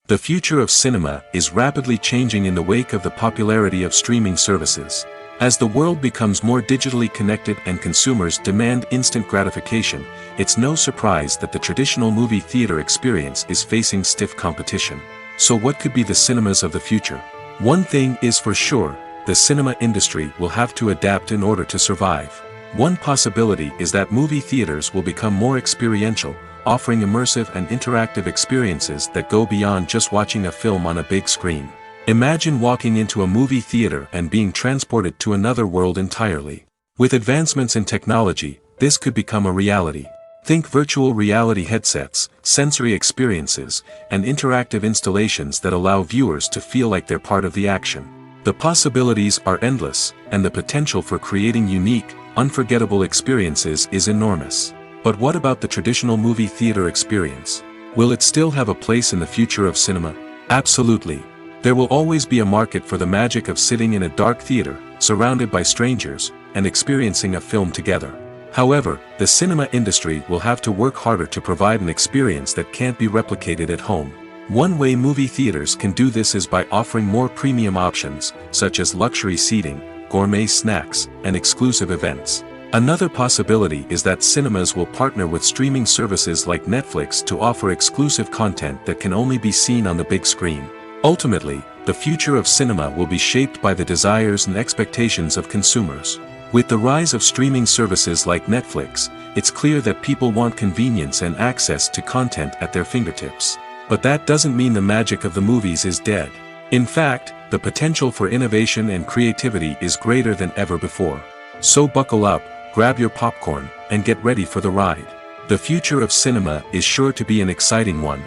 The future of cinema is rapidly changing in the wake of the popularity of streaming services. As the world becomes more digitally connected and consumers demand instant gratification, it's no surprise that the traditional movie theater experience is facing stiff competition. So what could be the cinemas of the future? One thing is for sure, the cinema industry will have to adapt in order to survive. One possibility is that movie theaters will become more experiential, offering immersive and interactive experiences that go beyond just watching a film on a big screen. Imagine walking into a movie theater and being transported to another world entirely. With advancements in technology, this could become a reality. Think virtual reality headsets, sensory experiences, and interactive installations that allow viewers to feel like they're part of the action. The possibilities are endless, and the potential for creating unique, unforgettable experiences is enormous. But what about the traditional movie theater experience? Will it still have a place in the future of cinema? Absolutely. There will always be a market for the magic of sitting in a dark theater, surrounded by strangers, and experiencing a film together. However, the cinema industry will have to work harder to provide an experience that can't be replicated at home. One way movie theaters can do this is by offering more premium options, such as luxury seating, gourmet snacks, and exclusive events. Another possibility is that cinemas will partner with streaming services like Netflix to offer exclusive content that can only be seen on the big screen. Ultimately, the future of cinema will be shaped by the desires and expectations of consumers. With the rise of streaming services like Netflix, it's clear that people want convenience and access to content at their fingertips. But that doesn't mean the magic of the movies is dead. In fact, the potential for innovation and creativity is greater than ever before. So buckle up, grab your popcorn, and get ready for the ride. The future of cinema is sure to be an exciting one.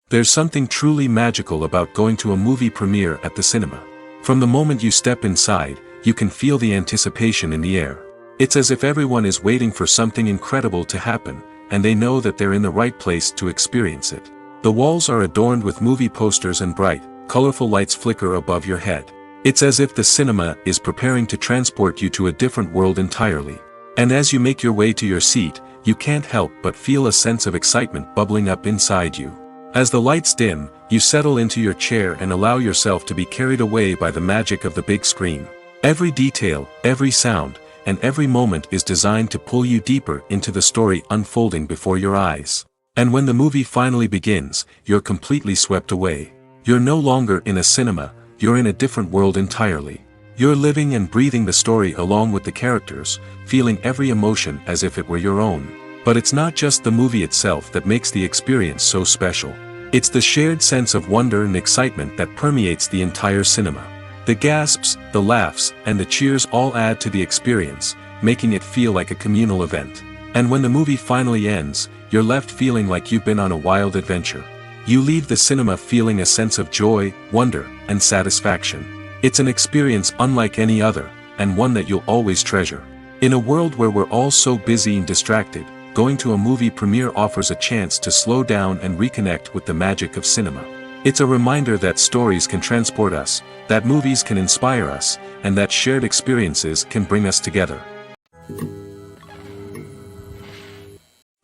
There's something truly magical about going to a movie premiere at the cinema. From the moment you step inside, you can feel the anticipation in the air. It's as if everyone is waiting for something incredible to happen, and they know that they're in the right place to experience it. The walls are adorned with movie posters and bright, colorful lights flicker above your head. It's as if the cinema is preparing to transport you to a different world entirely. And as you make your way to your seat, you can't help but feel a sense of excitement bubbling up inside you. As the lights dim, you settle into your chair and allow yourself to be carried away by the magic of the big screen. Every detail, every sound, and every moment is designed to pull you deeper into the story unfolding before your eyes. And when the movie finally begins, you're completely swept away. You're no longer in a cinema, you're in a different world entirely. You're living and breathing the story along with the characters, feeling every emotion as if it were your own. But it's not just the movie itself that makes the experience so special. It's the shared sense of wonder and excitement that permeates the entire cinema. The gasps, the laughs, and the cheers all add to the experience, making it feel like a communal event. And when the movie finally ends, you're left feeling like you've been on a wild adventure. You leave the cinema feeling a sense of joy, wonder, and satisfaction. It's an experience unlike any other, and one that you'll always treasure. In a world where we're all so busy and distracted, going to a movie premiere offers a chance to slow down and reconnect with the magic of cinema. It's a reminder that stories can transport us, that movies can inspire us, and that shared experiences can bring us together.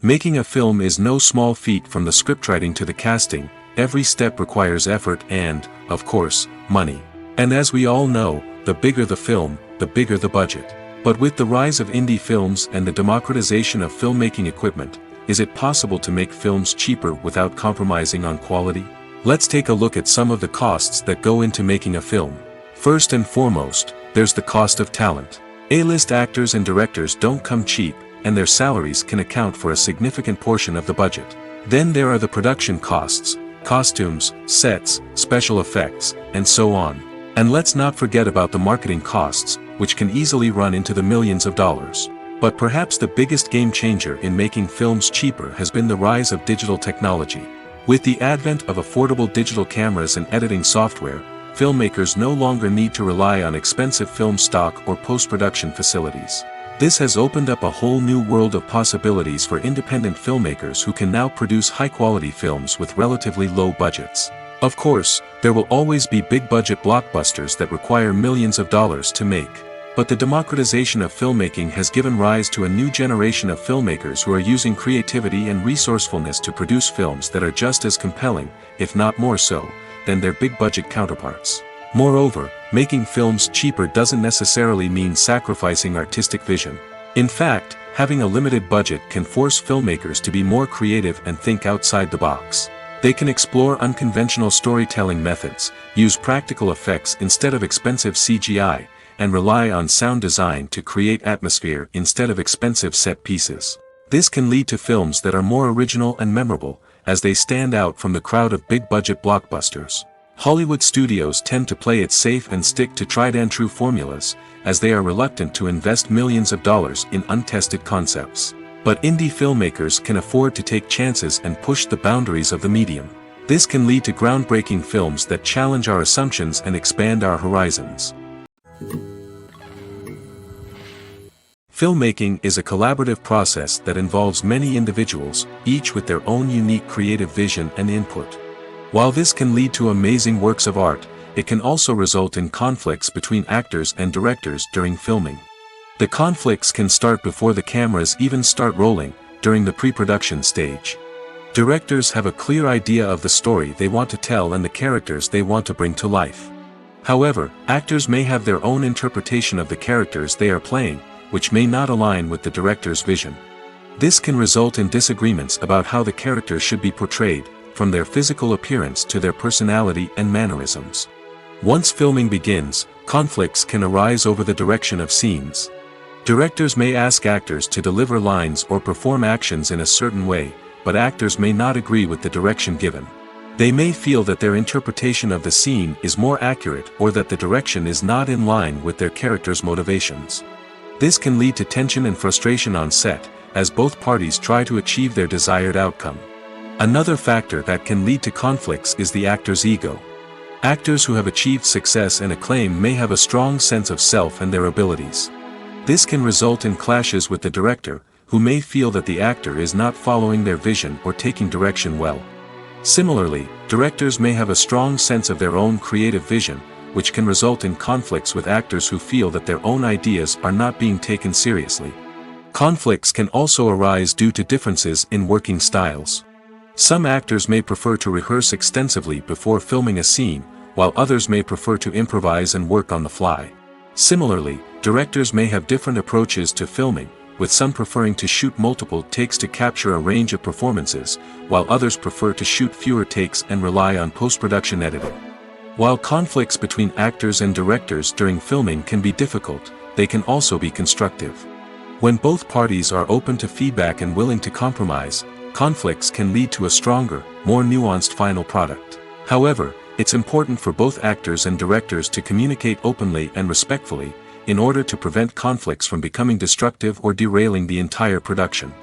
Making a film is no small feat. From the scriptwriting to the casting, every step requires effort and, of course, money. And as we all know, the bigger the film, the bigger the budget. But with the rise of indie films and the democratization of filmmaking equipment, is it possible to make films cheaper without compromising on quality? Let's take a look at some of the costs that go into making a film. First and foremost, there's the cost of talent. A-list actors and directors don't come cheap, and their salaries can account for a significant portion of the budget. Then there are the production costs, costumes, sets, special effects, and so on. And let's not forget about the marketing costs, which can easily run into the millions of dollars. But perhaps the biggest game changer in making films cheaper has been the rise of digital technology. With the advent of affordable digital cameras and editing software, filmmakers no longer need to rely on expensive film stock or post-production facilities. This has opened up a whole new world of possibilities for independent filmmakers who can now produce high-quality films with relatively low budgets. Of course, there will always be big-budget blockbusters that require millions of dollars to make. But the democratization of filmmaking has given rise to a new generation of filmmakers who are using creativity and resourcefulness to produce films that are just as compelling, if not more so, than their big-budget counterparts. Moreover, making films cheaper doesn't necessarily mean sacrificing artistic vision. In fact, having a limited budget can force filmmakers to be more creative and think outside the box. They can explore unconventional storytelling methods, use practical effects instead of expensive CGI, and rely on sound design to create atmosphere instead of expensive set pieces. This can lead to films that are more original and memorable, as they stand out from the crowd of big-budget blockbusters. Hollywood studios tend to play it safe and stick to tried-and-true formulas, as they are reluctant to invest millions of dollars in untested concepts. But indie filmmakers can afford to take chances and push the boundaries of the medium. This can lead to groundbreaking films that challenge our assumptions and expand our horizons. Filmmaking is a collaborative process that involves many individuals, each with their own unique creative vision and input. While this can lead to amazing works of art, it can also result in conflicts between actors and directors during filming. The conflicts can start before the cameras even start rolling, during the pre-production stage. Directors have a clear idea of the story they want to tell and the characters they want to bring to life. However, actors may have their own interpretation of the characters they are playing, which may not align with the director's vision. This can result in disagreements about how the characters should be portrayed, from their physical appearance to their personality and mannerisms. Once filming begins, conflicts can arise over the direction of scenes. Directors may ask actors to deliver lines or perform actions in a certain way, but actors may not agree with the direction given. They may feel that their interpretation of the scene is more accurate or that the direction is not in line with their character's motivations. This can lead to tension and frustration on set, as both parties try to achieve their desired outcome. Another factor that can lead to conflicts is the actor's ego. Actors who have achieved success and acclaim may have a strong sense of self and their abilities. This can result in clashes with the director, who may feel that the actor is not following their vision or taking direction well. Similarly, directors may have a strong sense of their own creative vision, which can result in conflicts with actors who feel that their own ideas are not being taken seriously. Conflicts can also arise due to differences in working styles. Some actors may prefer to rehearse extensively before filming a scene, while others may prefer to improvise and work on the fly. Similarly, directors may have different approaches to filming, with some preferring to shoot multiple takes to capture a range of performances, while others prefer to shoot fewer takes and rely on post-production editing. While conflicts between actors and directors during filming can be difficult, they can also be constructive. When both parties are open to feedback and willing to compromise, conflicts can lead to a stronger, more nuanced final product. However, it's important for both actors and directors to communicate openly and respectfully, in order to prevent conflicts from becoming destructive or derailing the entire production.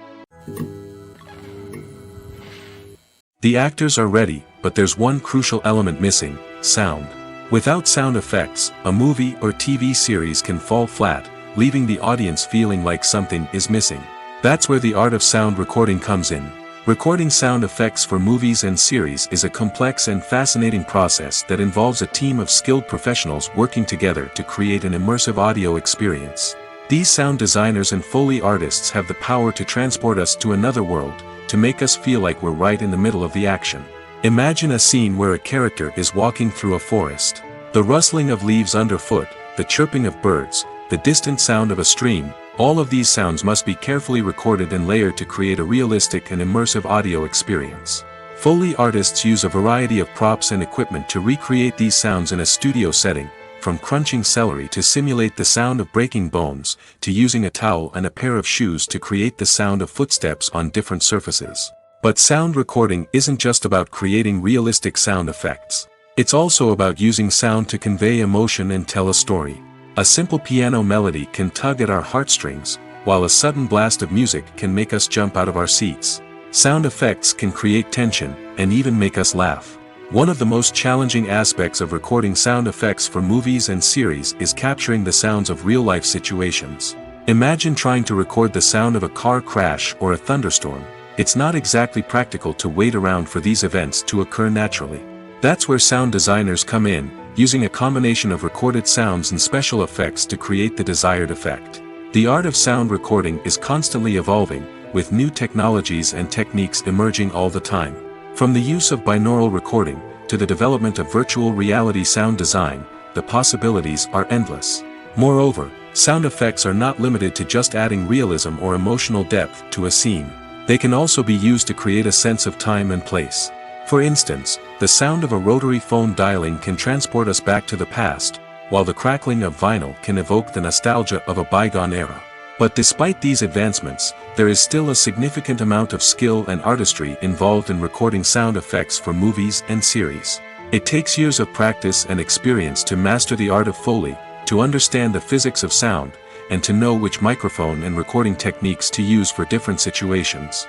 The actors are ready, but there's one crucial element missing: sound. Without sound effects, a movie or TV series can fall flat, leaving the audience feeling like something is missing. That's where the art of sound recording comes in. Recording sound effects for movies and series is a complex and fascinating process that involves a team of skilled professionals working together to create an immersive audio experience. These sound designers and Foley artists have the power to transport us to another world, to make us feel like we're right in the middle of the action. Imagine a scene where a character is walking through a forest. The rustling of leaves underfoot, the chirping of birds, the distant sound of a stream, all of these sounds must be carefully recorded and layered to create a realistic and immersive audio experience. Foley artists use a variety of props and equipment to recreate these sounds in a studio setting, from crunching celery to simulate the sound of breaking bones, to using a towel and a pair of shoes to create the sound of footsteps on different surfaces. But sound recording isn't just about creating realistic sound effects. It's also about using sound to convey emotion and tell a story. A simple piano melody can tug at our heartstrings, while a sudden blast of music can make us jump out of our seats. Sound effects can create tension, and even make us laugh. One of the most challenging aspects of recording sound effects for movies and series is capturing the sounds of real-life situations. Imagine trying to record the sound of a car crash or a thunderstorm. It's not exactly practical to wait around for these events to occur naturally. That's where sound designers come in, using a combination of recorded sounds and special effects to create the desired effect. The art of sound recording is constantly evolving, with new technologies and techniques emerging all the time. From the use of binaural recording, to the development of virtual reality sound design, the possibilities are endless. Moreover, sound effects are not limited to just adding realism or emotional depth to a scene. They can also be used to create a sense of time and place. For instance, the sound of a rotary phone dialing can transport us back to the past, while the crackling of vinyl can evoke the nostalgia of a bygone era. But despite these advancements, there is still a significant amount of skill and artistry involved in recording sound effects for movies and series. It takes years of practice and experience to master the art of Foley, to understand the physics of sound, and to know which microphone and recording techniques to use for different situations.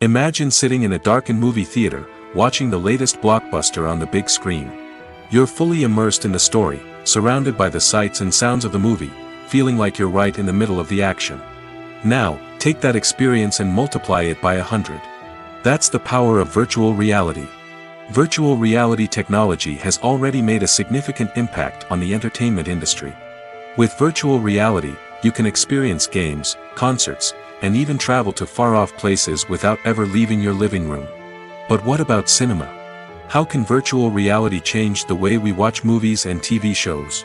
Imagine sitting in a darkened movie theater, watching the latest blockbuster on the big screen. You're fully immersed in the story, surrounded by the sights and sounds of the movie, feeling like you're right in the middle of the action. Now, take that experience and multiply it by 100. That's the power of virtual reality. Virtual reality technology has already made a significant impact on the entertainment industry. With virtual reality, you can experience games, concerts, and even travel to far-off places without ever leaving your living room. But what about cinema? How can virtual reality change the way we watch movies and TV shows?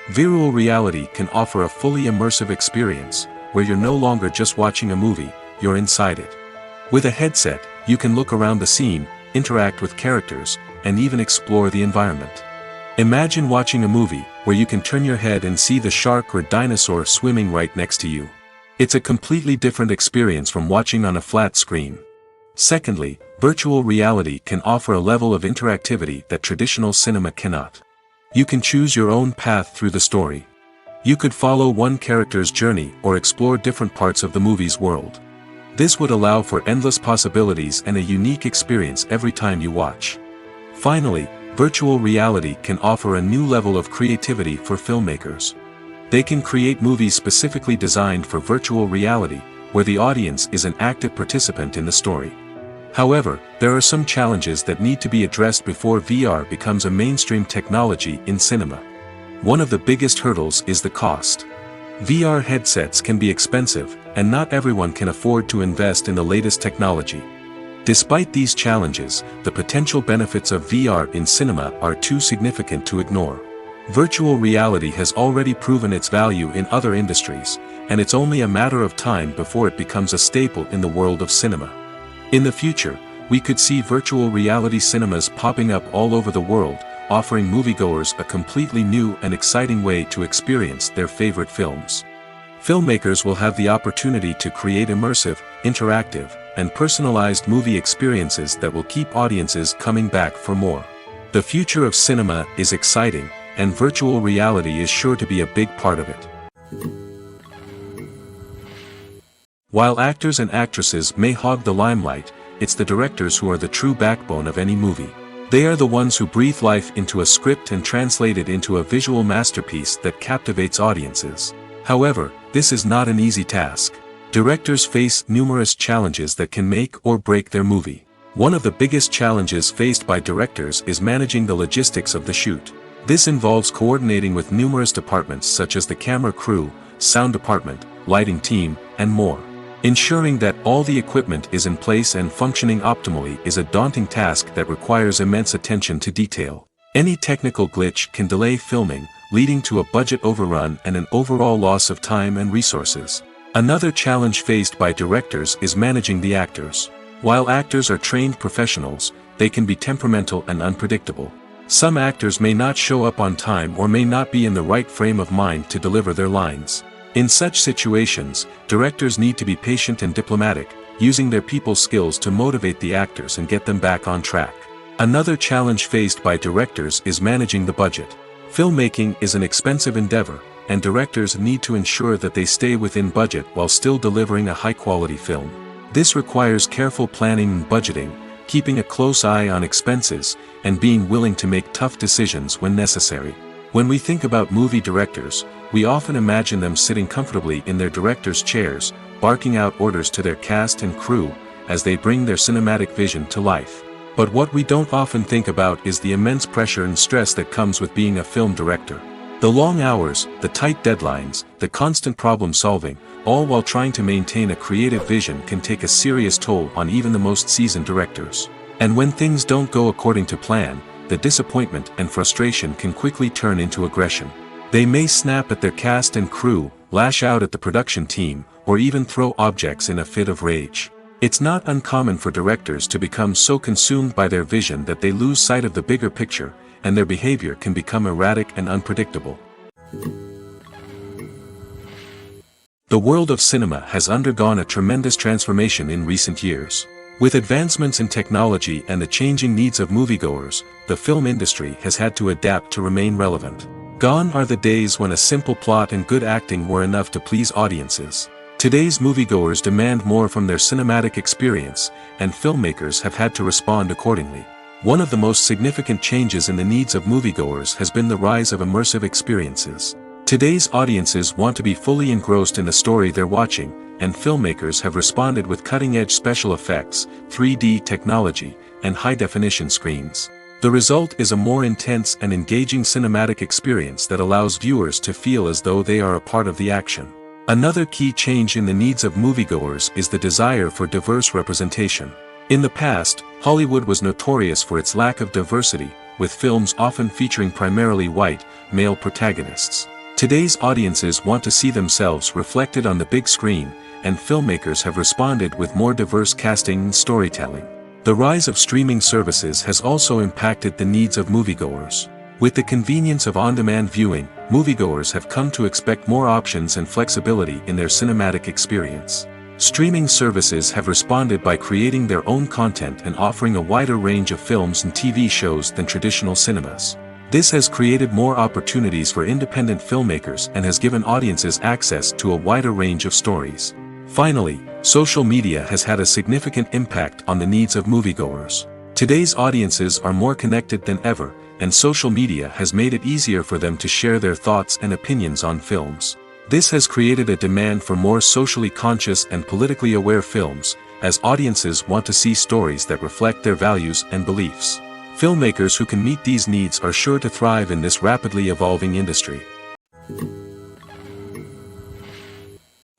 Virtual reality can offer a fully immersive experience, where you're no longer just watching a movie, you're inside it. With a headset, you can look around the scene, interact with characters, and even explore the environment. Imagine watching a movie, where you can turn your head and see the shark or dinosaur swimming right next to you. It's a completely different experience from watching on a flat screen. Secondly, virtual reality can offer a level of interactivity that traditional cinema cannot. You can choose your own path through the story. You could follow one character's journey or explore different parts of the movie's world. This would allow for endless possibilities and a unique experience every time you watch. Finally, virtual reality can offer a new level of creativity for filmmakers. They can create movies specifically designed for virtual reality, where the audience is an active participant in the story. However, there are some challenges that need to be addressed before VR becomes a mainstream technology in cinema. One of the biggest hurdles is the cost. VR headsets can be expensive, and not everyone can afford to invest in the latest technology. Despite these challenges, the potential benefits of VR in cinema are too significant to ignore. Virtual reality has already proven its value in other industries, and it's only a matter of time before it becomes a staple in the world of cinema. In the future, we could see virtual reality cinemas popping up all over the world, offering moviegoers a completely new and exciting way to experience their favorite films. Filmmakers will have the opportunity to create immersive, interactive, and personalized movie experiences that will keep audiences coming back for more. The future of cinema is exciting, and virtual reality is sure to be a big part of it. While actors and actresses may hog the limelight, it's the directors who are the true backbone of any movie. They are the ones who breathe life into a script and translate it into a visual masterpiece that captivates audiences. However, this is not an easy task. Directors face numerous challenges that can make or break their movie. One of the biggest challenges faced by directors is managing the logistics of the shoot. This involves coordinating with numerous departments such as the camera crew, sound department, lighting team, and more. Ensuring that all the equipment is in place and functioning optimally is a daunting task that requires immense attention to detail. Any technical glitch can delay filming, leading to a budget overrun and an overall loss of time and resources. Another challenge faced by directors is managing the actors. While actors are trained professionals, they can be temperamental and unpredictable. Some actors may not show up on time or may not be in the right frame of mind to deliver their lines. In such situations, directors need to be patient and diplomatic, using their people skills to motivate the actors and get them back on track. Another challenge faced by directors is managing the budget. Filmmaking is an expensive endeavor, and directors need to ensure that they stay within budget while still delivering a high-quality film. This requires careful planning and budgeting, keeping a close eye on expenses, and being willing to make tough decisions when necessary. When we think about movie directors, we often imagine them sitting comfortably in their director's chairs, barking out orders to their cast and crew, as they bring their cinematic vision to life. But what we don't often think about is the immense pressure and stress that comes with being a film director. The long hours, the tight deadlines, the constant problem solving, all while trying to maintain a creative vision can take a serious toll on even the most seasoned directors. And when things don't go according to plan, the disappointment and frustration can quickly turn into aggression. They may snap at their cast and crew, lash out at the production team, or even throw objects in a fit of rage. It's not uncommon for directors to become so consumed by their vision that they lose sight of the bigger picture, and their behavior can become erratic and unpredictable. The world of cinema has undergone a tremendous transformation in recent years. With advancements in technology and the changing needs of moviegoers, the film industry has had to adapt to remain relevant. Gone are the days when a simple plot and good acting were enough to please audiences. Today's moviegoers demand more from their cinematic experience, and filmmakers have had to respond accordingly. One of the most significant changes in the needs of moviegoers has been the rise of immersive experiences. Today's audiences want to be fully engrossed in the story they're watching, and filmmakers have responded with cutting-edge special effects, 3D technology, and high-definition screens. The result is a more intense and engaging cinematic experience that allows viewers to feel as though they are a part of the action. Another key change in the needs of moviegoers is the desire for diverse representation. In the past, Hollywood was notorious for its lack of diversity, with films often featuring primarily white, male protagonists. Today's audiences want to see themselves reflected on the big screen, and filmmakers have responded with more diverse casting and storytelling. The rise of streaming services has also impacted the needs of moviegoers. With the convenience of on-demand viewing, moviegoers have come to expect more options and flexibility in their cinematic experience. Streaming services have responded by creating their own content and offering a wider range of films and TV shows than traditional cinemas. This has created more opportunities for independent filmmakers and has given audiences access to a wider range of stories. Finally, social media has had a significant impact on the needs of moviegoers. Today's audiences are more connected than ever, and social media has made it easier for them to share their thoughts and opinions on films. This has created a demand for more socially conscious and politically aware films, as audiences want to see stories that reflect their values and beliefs. Filmmakers who can meet these needs are sure to thrive in this rapidly evolving industry.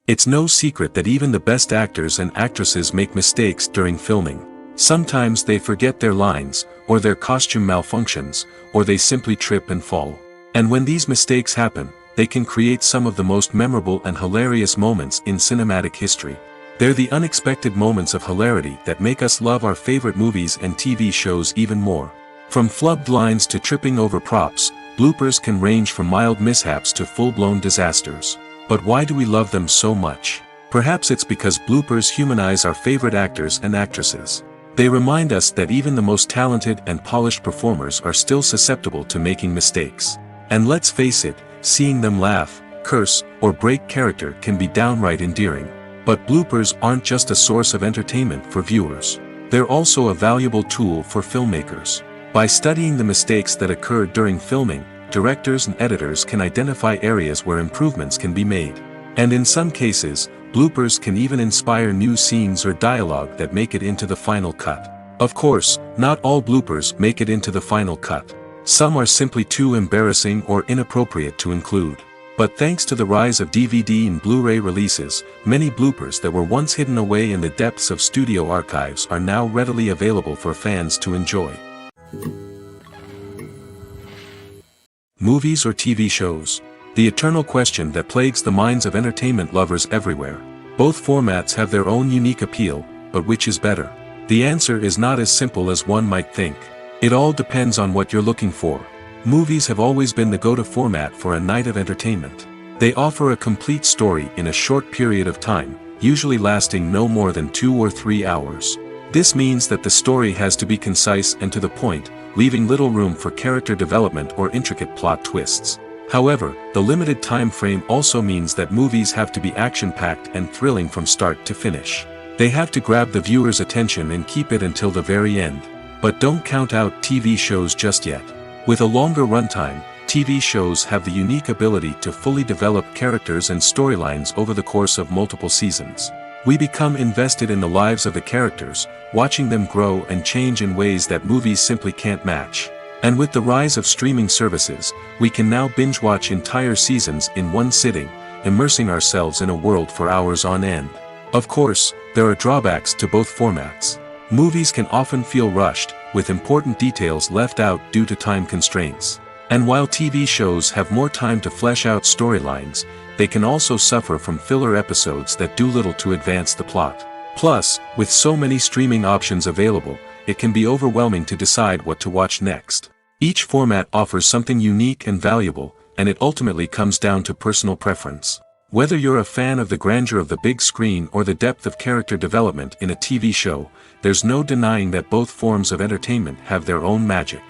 It's no secret that even the best actors and actresses make mistakes during filming. Sometimes they forget their lines, or their costume malfunctions, or they simply trip and fall. And when these mistakes happen, they can create some of the most memorable and hilarious moments in cinematic history. They're the unexpected moments of hilarity that make us love our favorite movies and TV shows even more. From flubbed lines to tripping over props, bloopers can range from mild mishaps to full-blown disasters. But why do we love them so much? Perhaps it's because bloopers humanize our favorite actors and actresses. They remind us that even the most talented and polished performers are still susceptible to making mistakes. And let's face it, seeing them laugh, curse, or break character can be downright endearing. But bloopers aren't just a source of entertainment for viewers. They're also a valuable tool for filmmakers. By studying the mistakes that occur during filming, directors and editors can identify areas where improvements can be made. And in some cases, bloopers can even inspire new scenes or dialogue that make it into the final cut. Of course, not all bloopers make it into the final cut. Some are simply too embarrassing or inappropriate to include. But thanks to the rise of DVD and Blu-ray releases, many bloopers that were once hidden away in the depths of studio archives are now readily available for fans to enjoy. Movies or TV shows? The eternal question that plagues the minds of entertainment lovers everywhere. Both formats have their own unique appeal, but which is better? The answer is not as simple as one might think. It all depends on what you're looking for. Movies have always been the go-to format for a night of entertainment. They offer a complete story in a short period of time, usually lasting no more than 2 or 3 hours. This means that the story has to be concise and to the point, leaving little room for character development or intricate plot twists. However, the limited time frame also means that movies have to be action-packed and thrilling from start to finish. They have to grab the viewer's attention and keep it until the very end. But don't count out TV shows just yet. With a longer runtime, TV shows have the unique ability to fully develop characters and storylines over the course of multiple seasons. We become invested in the lives of the characters, watching them grow and change in ways that movies simply can't match. And with the rise of streaming services, we can now binge-watch entire seasons in one sitting, immersing ourselves in a world for hours on end. Of course, there are drawbacks to both formats. Movies can often feel rushed, with important details left out due to time constraints. And while TV shows have more time to flesh out storylines, they can also suffer from filler episodes that do little to advance the plot. Plus, with so many streaming options available, it can be overwhelming to decide what to watch next. Each format offers something unique and valuable, and it ultimately comes down to personal preference. Whether you're a fan of the grandeur of the big screen or the depth of character development in a TV show, there's no denying that both forms of entertainment have their own magic.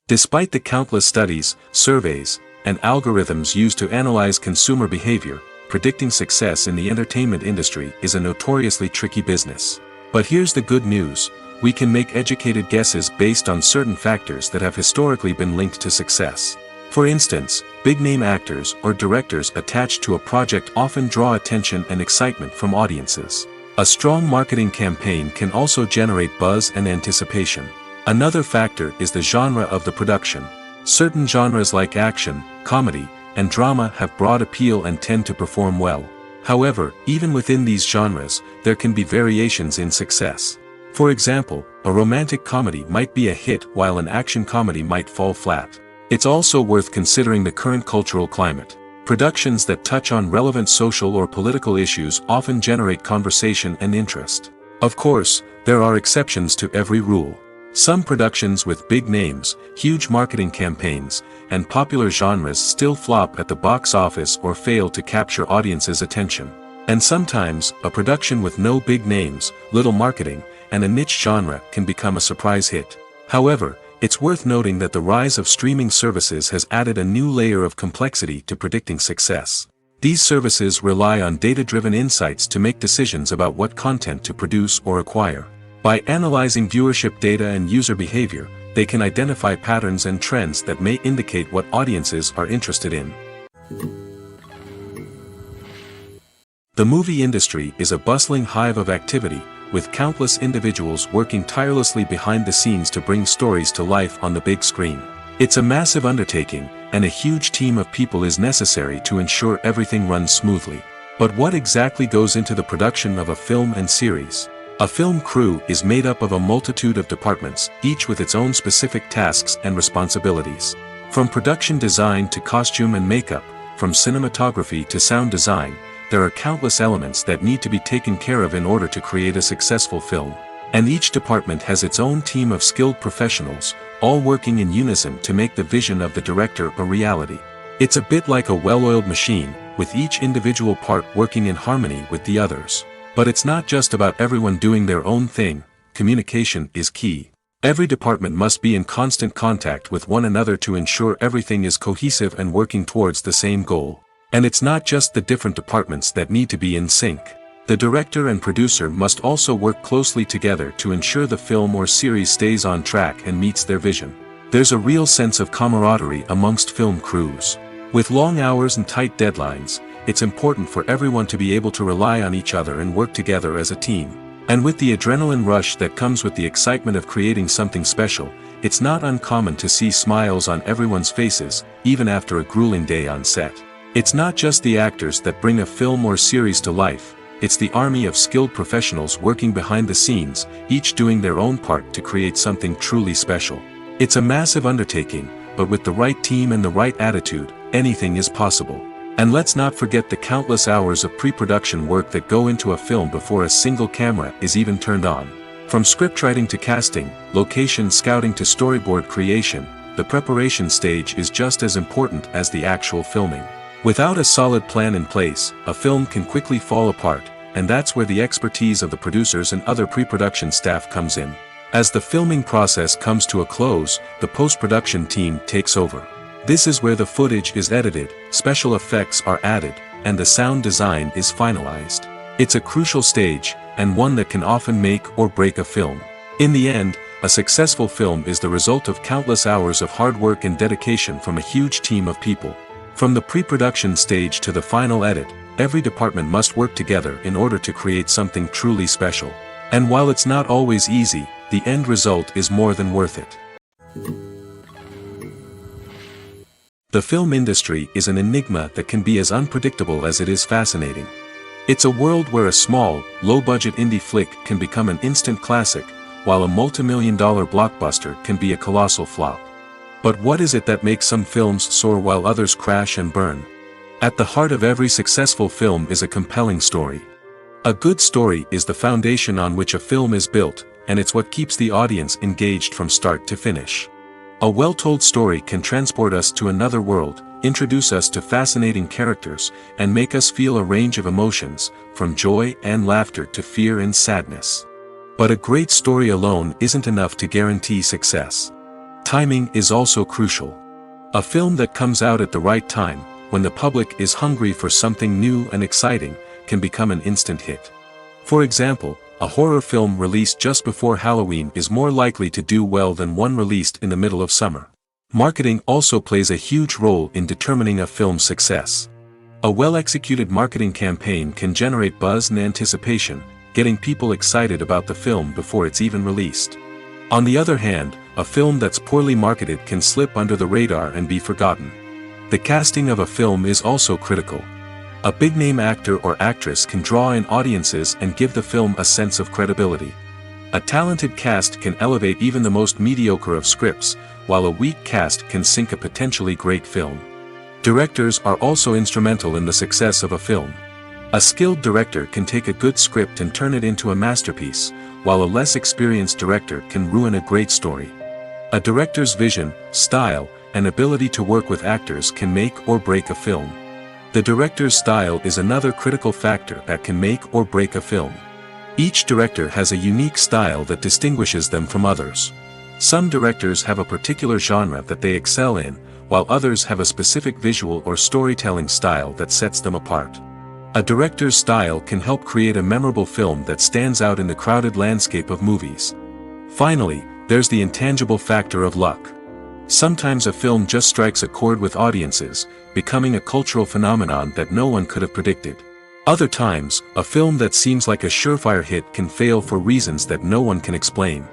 Despite the countless studies, surveys, and algorithms used to analyze consumer behavior, predicting success in the entertainment industry is a notoriously tricky business. But here's the good news: we can make educated guesses based on certain factors that have historically been linked to success. For instance, big-name actors or directors attached to a project often draw attention and excitement from audiences. A strong marketing campaign can also generate buzz and anticipation. Another factor is the genre of the production. Certain genres like action, comedy, and drama have broad appeal and tend to perform well. However, even within these genres, there can be variations in success. For example, a romantic comedy might be a hit while an action comedy might fall flat. It's also worth considering the current cultural climate. Productions that touch on relevant social or political issues often generate conversation and interest. Of course, there are exceptions to every rule. Some productions with big names, huge marketing campaigns, and popular genres still flop at the box office or fail to capture audiences' attention. And sometimes, a production with no big names, little marketing, and a niche genre can become a surprise hit. However, it's worth noting that the rise of streaming services has added a new layer of complexity to predicting success. These services rely on data-driven insights to make decisions about what content to produce or acquire. By analyzing viewership data and user behavior, they can identify patterns and trends that may indicate what audiences are interested in. The movie industry is a bustling hive of activity, with countless individuals working tirelessly behind the scenes to bring stories to life on the big screen. It's a massive undertaking, and a huge team of people is necessary to ensure everything runs smoothly. But what exactly goes into the production of a film and series? A film crew is made up of a multitude of departments, each with its own specific tasks and responsibilities. From production design to costume and makeup, from cinematography to sound design, there are countless elements that need to be taken care of in order to create a successful film. And each department has its own team of skilled professionals, all working in unison to make the vision of the director a reality. It's a bit like a well-oiled machine, with each individual part working in harmony with the others. But it's not just about everyone doing their own thing. Communication is key. Every department must be in constant contact with one another to ensure everything is cohesive and working towards the same goal. And it's not just the different departments that need to be in sync. The director and producer must also work closely together to ensure the film or series stays on track and meets their vision. There's a real sense of camaraderie amongst film crews. With long hours and tight deadlines, it's important for everyone to be able to rely on each other and work together as a team. And with the adrenaline rush that comes with the excitement of creating something special, it's not uncommon to see smiles on everyone's faces, even after a grueling day on set. It's not just the actors that bring a film or series to life, it's the army of skilled professionals working behind the scenes, each doing their own part to create something truly special. It's a massive undertaking, but with the right team and the right attitude, anything is possible. And let's not forget the countless hours of pre-production work that go into a film before a single camera is even turned on. From scriptwriting to casting, location scouting to storyboard creation, the preparation stage is just as important as the actual filming. Without a solid plan in place, a film can quickly fall apart, and that's where the expertise of the producers and other pre-production staff comes in. As the filming process comes to a close, the post-production team takes over. This is where the footage is edited, special effects are added, and the sound design is finalized. It's a crucial stage, and one that can often make or break a film. In the end, a successful film is the result of countless hours of hard work and dedication from a huge team of people. From the pre-production stage to the final edit, every department must work together in order to create something truly special. And while it's not always easy, the end result is more than worth it. The film industry is an enigma that can be as unpredictable as it is fascinating. It's a world where a small, low-budget indie flick can become an instant classic, while a multi-million-dollar blockbuster can be a colossal flop. But what is it that makes some films soar while others crash and burn? At the heart of every successful film is a compelling story. A good story is the foundation on which a film is built, and it's what keeps the audience engaged from start to finish. A well-told story can transport us to another world, introduce us to fascinating characters, and make us feel a range of emotions, from joy and laughter to fear and sadness. But a great story alone isn't enough to guarantee success. Timing is also crucial. A film that comes out at the right time, when the public is hungry for something new and exciting, can become an instant hit. For example, a horror film released just before Halloween is more likely to do well than one released in the middle of summer. Marketing also plays a huge role in determining a film's success. A well-executed marketing campaign can generate buzz and anticipation, getting people excited about the film before it's even released. On the other hand, a film that's poorly marketed can slip under the radar and be forgotten. The casting of a film is also critical. A big-name actor or actress can draw in audiences and give the film a sense of credibility. A talented cast can elevate even the most mediocre of scripts, while a weak cast can sink a potentially great film. Directors are also instrumental in the success of a film. A skilled director can take a good script and turn it into a masterpiece, while a less experienced director can ruin a great story. A director's vision, style, and ability to work with actors can make or break a film. The director's style is another critical factor that can make or break a film. Each director has a unique style that distinguishes them from others. Some directors have a particular genre that they excel in, while others have a specific visual or storytelling style that sets them apart. A director's style can help create a memorable film that stands out in the crowded landscape of movies. Finally, there's the intangible factor of luck. Sometimes a film just strikes a chord with audiences, becoming a cultural phenomenon that no one could have predicted. Other times, a film that seems like a surefire hit can fail for reasons that no one can explain.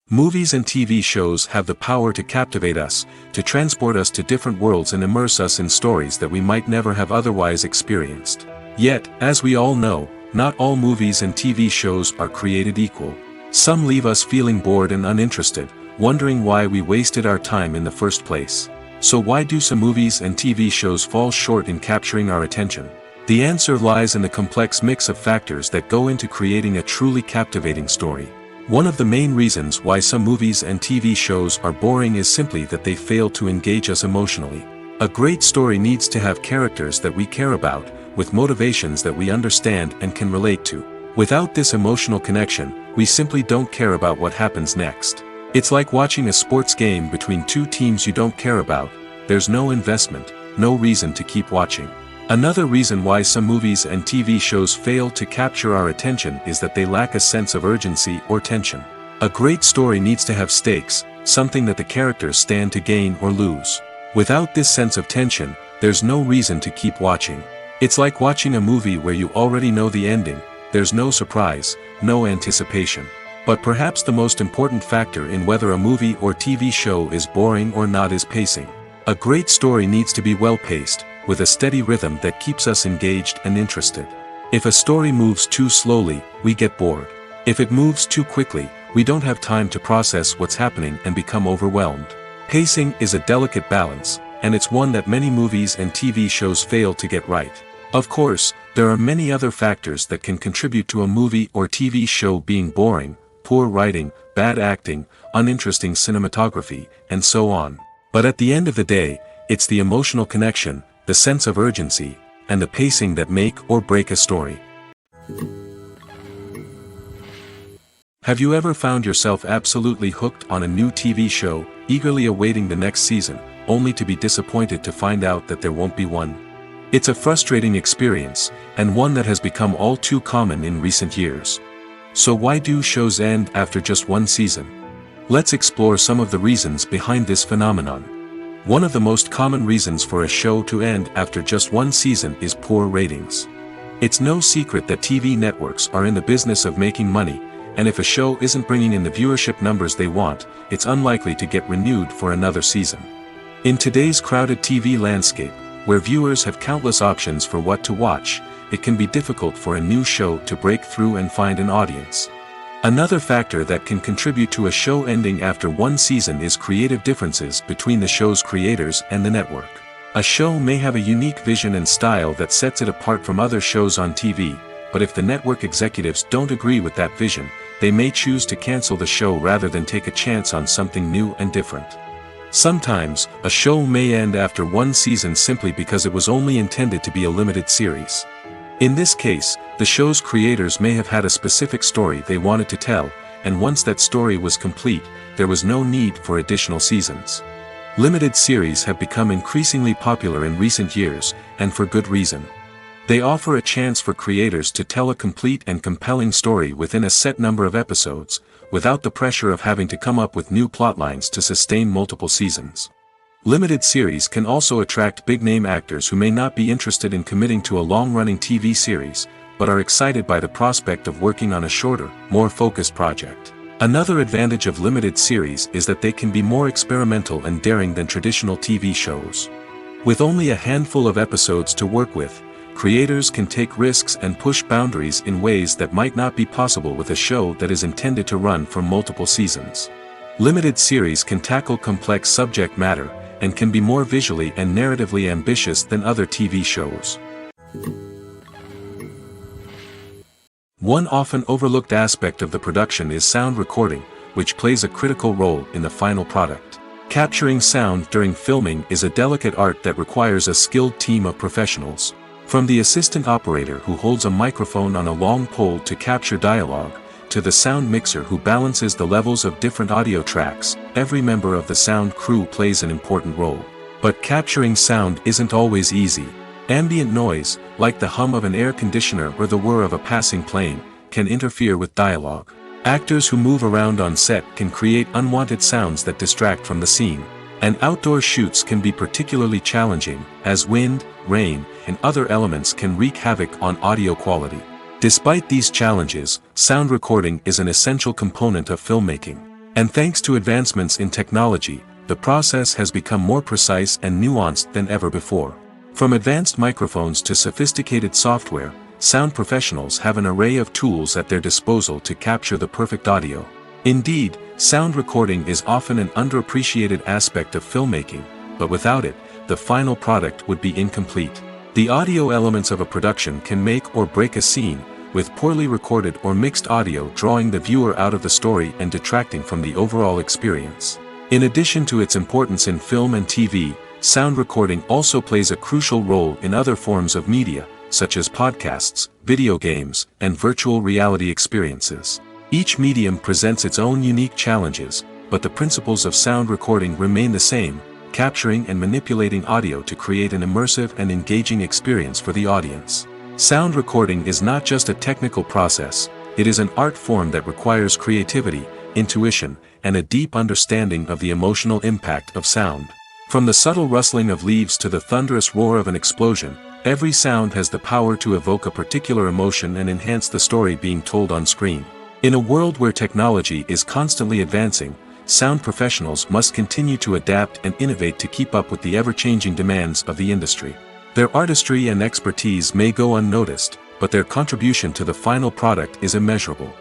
Movies and TV shows have the power to captivate us, to transport us to different worlds and immerse us in stories that we might never have otherwise experienced. Yet, as we all know, not all movies and TV shows are created equal. Some leave us feeling bored and uninterested, wondering why we wasted our time in the first place. So why do some movies and TV shows fall short in capturing our attention? The answer lies in the complex mix of factors that go into creating a truly captivating story. One of the main reasons why some movies and TV shows are boring is simply that they fail to engage us emotionally. A great story needs to have characters that we care about, with motivations that we understand and can relate to. Without this emotional connection, we simply don't care about what happens next. It's like watching a sports game between two teams you don't care about. There's no investment, no reason to keep watching. Another reason why some movies and TV shows fail to capture our attention is that they lack a sense of urgency or tension. A great story needs to have stakes, something that the characters stand to gain or lose. Without this sense of tension, there's no reason to keep watching. It's like watching a movie where you already know the ending. There's no surprise, no anticipation. But perhaps the most important factor in whether a movie or TV show is boring or not is pacing. A great story needs to be well-paced, with a steady rhythm that keeps us engaged and interested. If a story moves too slowly, we get bored. If it moves too quickly, we don't have time to process what's happening and become overwhelmed. Pacing is a delicate balance, and it's one that many movies and TV shows fail to get right. Of course, there are many other factors that can contribute to a movie or TV show being boring: poor writing, bad acting, uninteresting cinematography, and so on. But at the end of the day, it's the emotional connection, the sense of urgency, and the pacing that make or break a story. Have you ever found yourself absolutely hooked on a new TV show, eagerly awaiting the next season, only to be disappointed to find out that there won't be one? It's a frustrating experience, and one that has become all too common in recent years. So why do shows end after just one season? Let's explore some of the reasons behind this phenomenon. One of the most common reasons for a show to end after just one season is poor ratings. It's no secret that TV networks are in the business of making money, and if a show isn't bringing in the viewership numbers they want, it's unlikely to get renewed for another season. In today's crowded TV landscape, where viewers have countless options for what to watch, it can be difficult for a new show to break through and find an audience. Another factor that can contribute to a show ending after one season is creative differences between the show's creators and the network. A show may have a unique vision and style that sets it apart from other shows on TV, but if the network executives don't agree with that vision, they may choose to cancel the show rather than take a chance on something new and different. Sometimes, a show may end after one season simply because it was only intended to be a limited series. In this case, the show's creators may have had a specific story they wanted to tell, and once that story was complete, there was no need for additional seasons. Limited series have become increasingly popular in recent years, and for good reason. They offer a chance for creators to tell a complete and compelling story within a set number of episodes, without the pressure of having to come up with new plotlines to sustain multiple seasons. Limited series can also attract big-name actors who may not be interested in committing to a long-running TV series, but are excited by the prospect of working on a shorter, more focused project. Another advantage of limited series is that they can be more experimental and daring than traditional TV shows. With only a handful of episodes to work with, creators can take risks and push boundaries in ways that might not be possible with a show that is intended to run for multiple seasons. Limited series can tackle complex subject matter, and can be more visually and narratively ambitious than other TV shows. One often overlooked aspect of the production is sound recording, which plays a critical role in the final product. Capturing sound during filming is a delicate art that requires a skilled team of professionals. From the assistant operator who holds a microphone on a long pole to capture dialogue, to the sound mixer who balances the levels of different audio tracks, every member of the sound crew plays an important role. But capturing sound isn't always easy. Ambient noise, like the hum of an air conditioner or the whir of a passing plane, can interfere with dialogue. Actors who move around on set can create unwanted sounds that distract from the scene. And outdoor shoots can be particularly challenging, as wind, rain, and other elements can wreak havoc on audio quality. Despite these challenges, sound recording is an essential component of filmmaking. And thanks to advancements in technology, the process has become more precise and nuanced than ever before. From advanced microphones to sophisticated software, sound professionals have an array of tools at their disposal to capture the perfect audio. Indeed, sound recording is often an underappreciated aspect of filmmaking, but without it, the final product would be incomplete. The audio elements of a production can make or break a scene, with poorly recorded or mixed audio drawing the viewer out of the story and detracting from the overall experience. In addition to its importance in film and TV, sound recording also plays a crucial role in other forms of media, such as podcasts, video games, and virtual reality experiences. Each medium presents its own unique challenges, but the principles of sound recording remain the same, capturing and manipulating audio to create an immersive and engaging experience for the audience. Sound recording is not just a technical process, it is an art form that requires creativity, intuition, and a deep understanding of the emotional impact of sound. From the subtle rustling of leaves to the thunderous roar of an explosion, every sound has the power to evoke a particular emotion and enhance the story being told on screen. In a world where technology is constantly advancing, sound professionals must continue to adapt and innovate to keep up with the ever-changing demands of the industry. Their artistry and expertise may go unnoticed, but their contribution to the final product is immeasurable.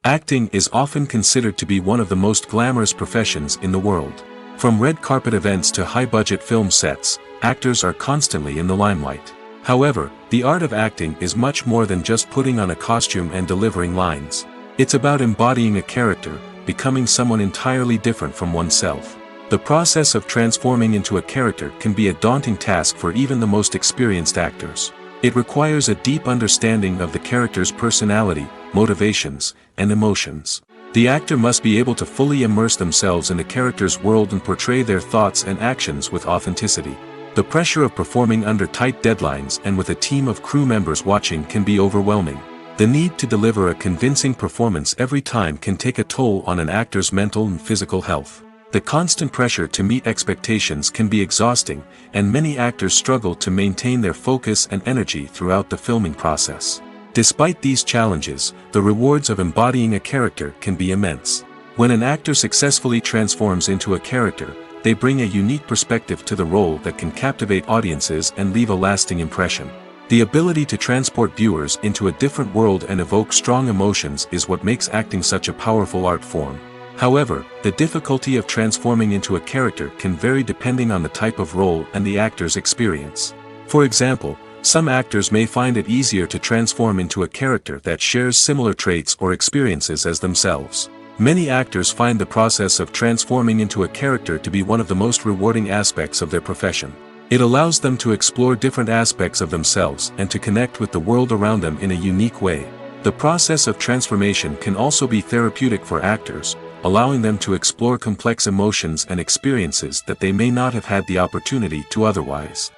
Acting is often considered to be one of the most glamorous professions in the world. From red carpet events to high-budget film sets, actors are constantly in the limelight. However, the art of acting is much more than just putting on a costume and delivering lines. It's about embodying a character, becoming someone entirely different from oneself. The process of transforming into a character can be a daunting task for even the most experienced actors. It requires a deep understanding of the character's personality, motivations, and emotions. The actor must be able to fully immerse themselves in the character's world and portray their thoughts and actions with authenticity. The pressure of performing under tight deadlines and with a team of crew members watching can be overwhelming. The need to deliver a convincing performance every time can take a toll on an actor's mental and physical health. The constant pressure to meet expectations can be exhausting, and many actors struggle to maintain their focus and energy throughout the filming process. Despite these challenges, the rewards of embodying a character can be immense. When an actor successfully transforms into a character, they bring a unique perspective to the role that can captivate audiences and leave a lasting impression. The ability to transport viewers into a different world and evoke strong emotions is what makes acting such a powerful art form. However, the difficulty of transforming into a character can vary depending on the type of role and the actor's experience. For example, some actors may find it easier to transform into a character that shares similar traits or experiences as themselves. Many actors find the process of transforming into a character to be one of the most rewarding aspects of their profession. It allows them to explore different aspects of themselves and to connect with the world around them in a unique way. The process of transformation can also be therapeutic for actors, allowing them to explore complex emotions and experiences that they may not have had the opportunity to otherwise.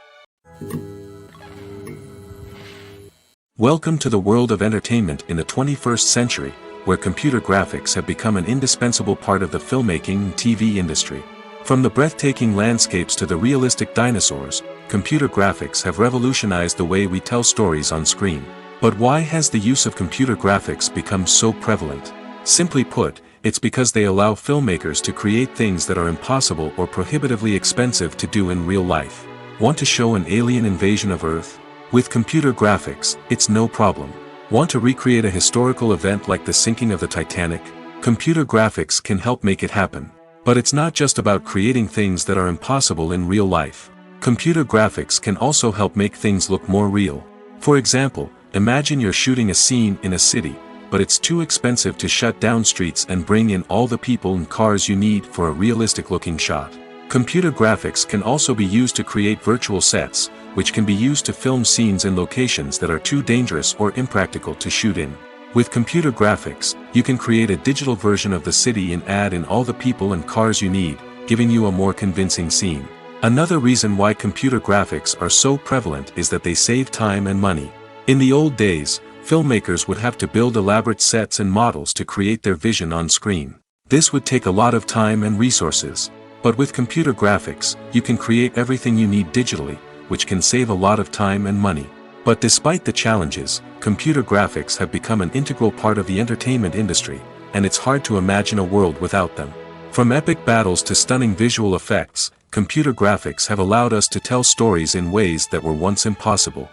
Welcome to the world of entertainment in the 21st century, where computer graphics have become an indispensable part of the filmmaking and TV industry. From the breathtaking landscapes to the realistic dinosaurs, computer graphics have revolutionized the way we tell stories on screen. But why has the use of computer graphics become so prevalent? Simply put, it's because they allow filmmakers to create things that are impossible or prohibitively expensive to do in real life. Want to show an alien invasion of Earth? With computer graphics, it's no problem. Want to recreate a historical event like the sinking of the Titanic? Computer graphics can help make it happen. But it's not just about creating things that are impossible in real life. Computer graphics can also help make things look more real. For example, imagine you're shooting a scene in a city, but it's too expensive to shut down streets and bring in all the people and cars you need for a realistic-looking shot. Computer graphics can also be used to create virtual sets, which can be used to film scenes in locations that are too dangerous or impractical to shoot in. With computer graphics, you can create a digital version of the city and add in all the people and cars you need, giving you a more convincing scene. Another reason why computer graphics are so prevalent is that they save time and money. In the old days, filmmakers would have to build elaborate sets and models to create their vision on screen. This would take a lot of time and resources. But with computer graphics, you can create everything you need digitally, which can save a lot of time and money. But despite the challenges, computer graphics have become an integral part of the entertainment industry, and it's hard to imagine a world without them. From epic battles to stunning visual effects, computer graphics have allowed us to tell stories in ways that were once impossible.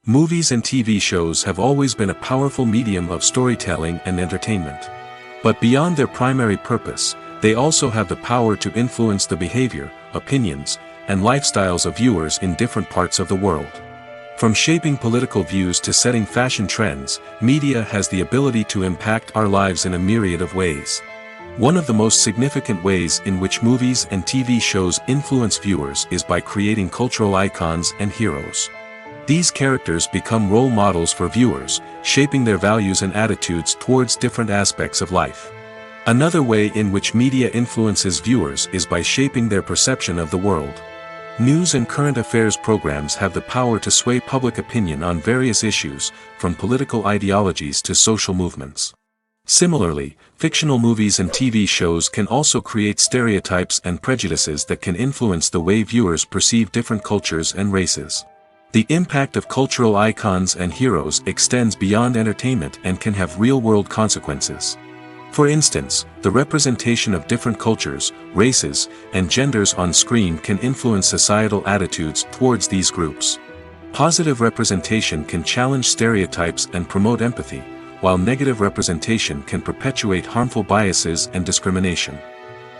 Movies and TV shows have always been a powerful medium of storytelling and entertainment. But beyond their primary purpose, They also have the power to influence the behavior, opinions, and lifestyles of viewers in different parts of the world. From shaping political views to setting fashion trends, media has the ability to impact our lives in a myriad of ways. One of the most significant ways in which movies and TV shows influence viewers is by creating cultural icons and heroes. These characters become role models for viewers, shaping their values and attitudes towards different aspects of life. Another way in which media influences viewers is by shaping their perception of the world. News and current affairs programs have the power to sway public opinion on various issues, from political ideologies to social movements. Similarly, fictional movies and TV shows can also create stereotypes and prejudices that can influence the way viewers perceive different cultures and races. The impact of cultural icons and heroes extends beyond entertainment and can have real-world consequences. For instance, the representation of different cultures, races, and genders on screen can influence societal attitudes towards these groups. Positive representation can challenge stereotypes and promote empathy, while negative representation can perpetuate harmful biases and discrimination.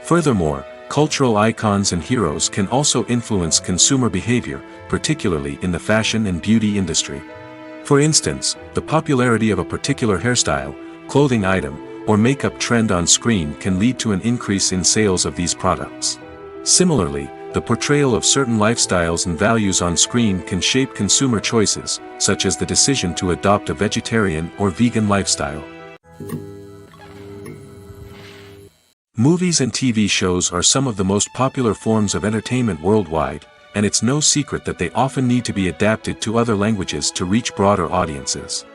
Furthermore, cultural icons and heroes can also influence consumer behavior, particularly in the fashion and beauty industry. For instance, the popularity of a particular hairstyle, clothing item, or makeup trend on screen can lead to an increase in sales of these products. Similarly, the portrayal of certain lifestyles and values on screen can shape consumer choices, such as the decision to adopt a vegetarian or vegan lifestyle. Movies and TV shows are some of the most popular forms of entertainment worldwide, and it's no secret that they often need to be adapted to other languages to reach broader audiences.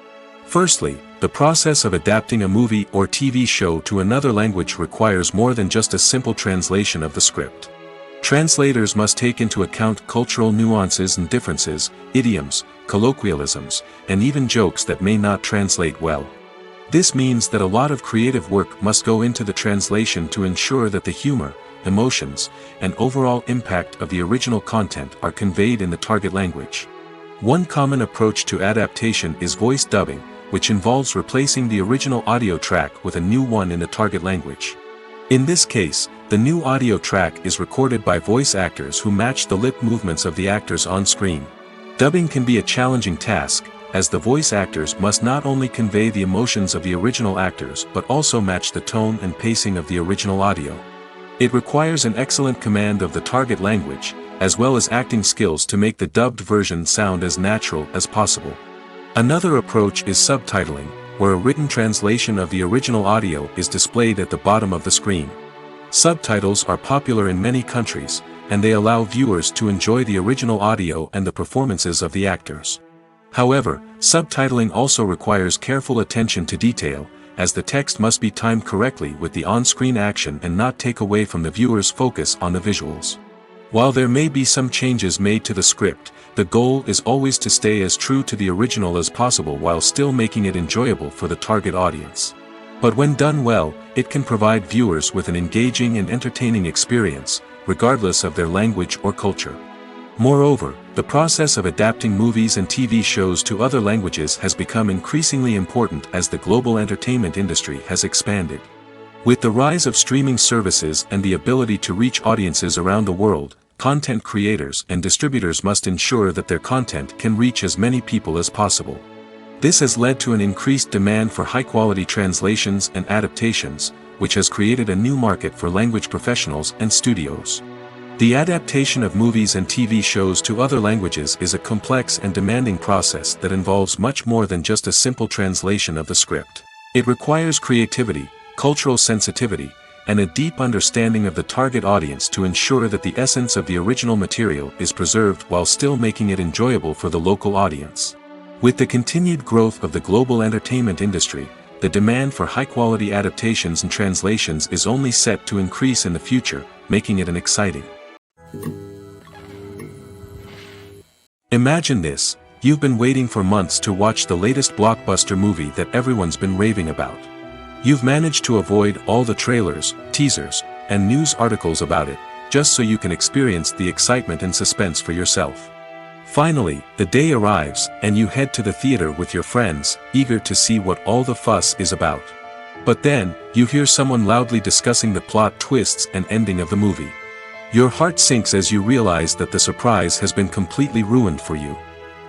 Firstly, the process of adapting a movie or TV show to another language requires more than just a simple translation of the script. Translators must take into account cultural nuances and differences, idioms, colloquialisms, and even jokes that may not translate well. This means that a lot of creative work must go into the translation to ensure that the humor, emotions, and overall impact of the original content are conveyed in the target language. One common approach to adaptation is voice dubbing, which involves replacing the original audio track with a new one in the target language. In this case, the new audio track is recorded by voice actors who match the lip movements of the actors on screen. Dubbing can be a challenging task, as the voice actors must not only convey the emotions of the original actors but also match the tone and pacing of the original audio. It requires an excellent command of the target language, as well as acting skills to make the dubbed version sound as natural as possible. Another approach is subtitling, where a written translation of the original audio is displayed at the bottom of the screen. Subtitles are popular in many countries, and they allow viewers to enjoy the original audio and the performances of the actors. However, subtitling also requires careful attention to detail, as the text must be timed correctly with the on-screen action and not take away from the viewer's focus on the visuals. While there may be some changes made to the script, the goal is always to stay as true to the original as possible while still making it enjoyable for the target audience. But when done well, it can provide viewers with an engaging and entertaining experience, regardless of their language or culture. Moreover, the process of adapting movies and TV shows to other languages has become increasingly important as the global entertainment industry has expanded. With the rise of streaming services and the ability to reach audiences around the world, content creators and distributors must ensure that their content can reach as many people as possible. This has led to an increased demand for high-quality translations and adaptations, which has created a new market for language professionals and studios. The adaptation of movies and TV shows to other languages is a complex and demanding process that involves much more than just a simple translation of the script. It requires creativity, cultural sensitivity, and a deep understanding of the target audience to ensure that the essence of the original material is preserved while still making it enjoyable for the local audience. With the continued growth of the global entertainment industry, the demand for high-quality adaptations and translations is only set to increase in the future, making it an exciting. Imagine this: you've been waiting for months to watch the latest blockbuster movie that everyone's been raving about. You've managed to avoid all the trailers, teasers, and news articles about it, just so you can experience the excitement and suspense for yourself. Finally, the day arrives, and you head to the theater with your friends, eager to see what all the fuss is about. But then, you hear someone loudly discussing the plot twists and ending of the movie. Your heart sinks as you realize that the surprise has been completely ruined for you.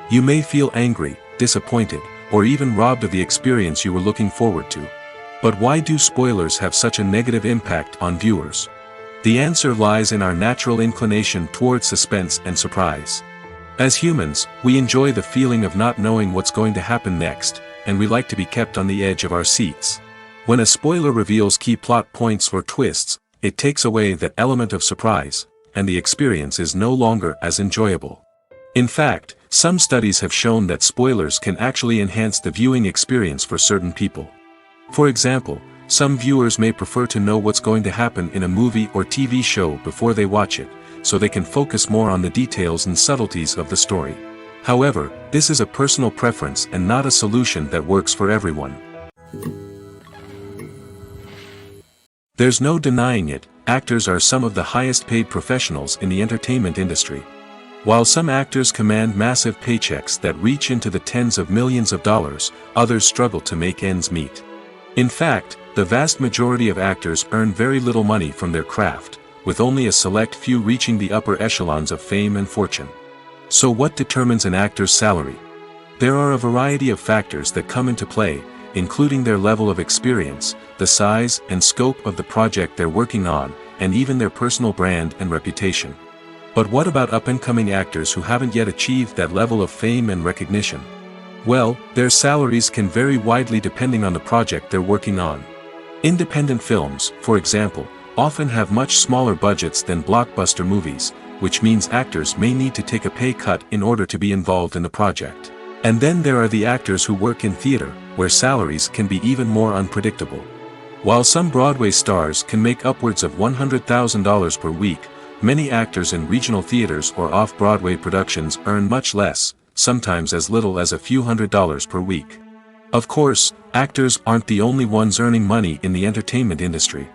You may feel angry, disappointed, or even robbed of the experience you were looking forward to. But why do spoilers have such a negative impact on viewers? The answer lies in our natural inclination towards suspense and surprise. As humans, we enjoy the feeling of not knowing what's going to happen next, and we like to be kept on the edge of our seats. When a spoiler reveals key plot points or twists, it takes away that element of surprise, and the experience is no longer as enjoyable. In fact, some studies have shown that spoilers can actually enhance the viewing experience for certain people. For example, some viewers may prefer to know what's going to happen in a movie or TV show before they watch it, so they can focus more on the details and subtleties of the story. However, this is a personal preference and not a solution that works for everyone. There's no denying it, actors are some of the highest paid professionals in the entertainment industry. While some actors command massive paychecks that reach into the tens of millions of dollars, others struggle to make ends meet. In fact, the vast majority of actors earn very little money from their craft, with only a select few reaching the upper echelons of fame and fortune. So what determines an actor's salary? There are a variety of factors that come into play, including their level of experience, the size and scope of the project they're working on, and even their personal brand and reputation. But what about up-and-coming actors who haven't yet achieved that level of fame and recognition? Well, their salaries can vary widely depending on the project they're working on. Independent films, for example, often have much smaller budgets than blockbuster movies, which means actors may need to take a pay cut in order to be involved in the project. And then there are the actors who work in theater, where salaries can be even more unpredictable. While some Broadway stars can make upwards of $100,000 per week, many actors in regional theaters or off-Broadway productions earn much less, sometimes as little as a few $100s per week. Of course, actors aren't the only ones earning money in the entertainment industry.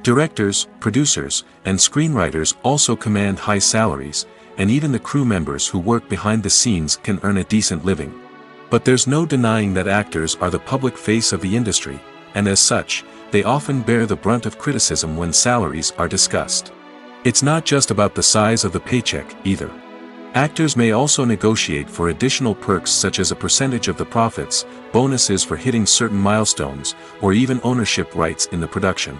Directors, producers, and screenwriters also command high salaries, and even the crew members who work behind the scenes can earn a decent living. But there's no denying that actors are the public face of the industry, and as such, they often bear the brunt of criticism when salaries are discussed. It's not just about the size of the paycheck, either. Actors may also negotiate for additional perks such as a percentage of the profits, bonuses for hitting certain milestones, or even ownership rights in the production.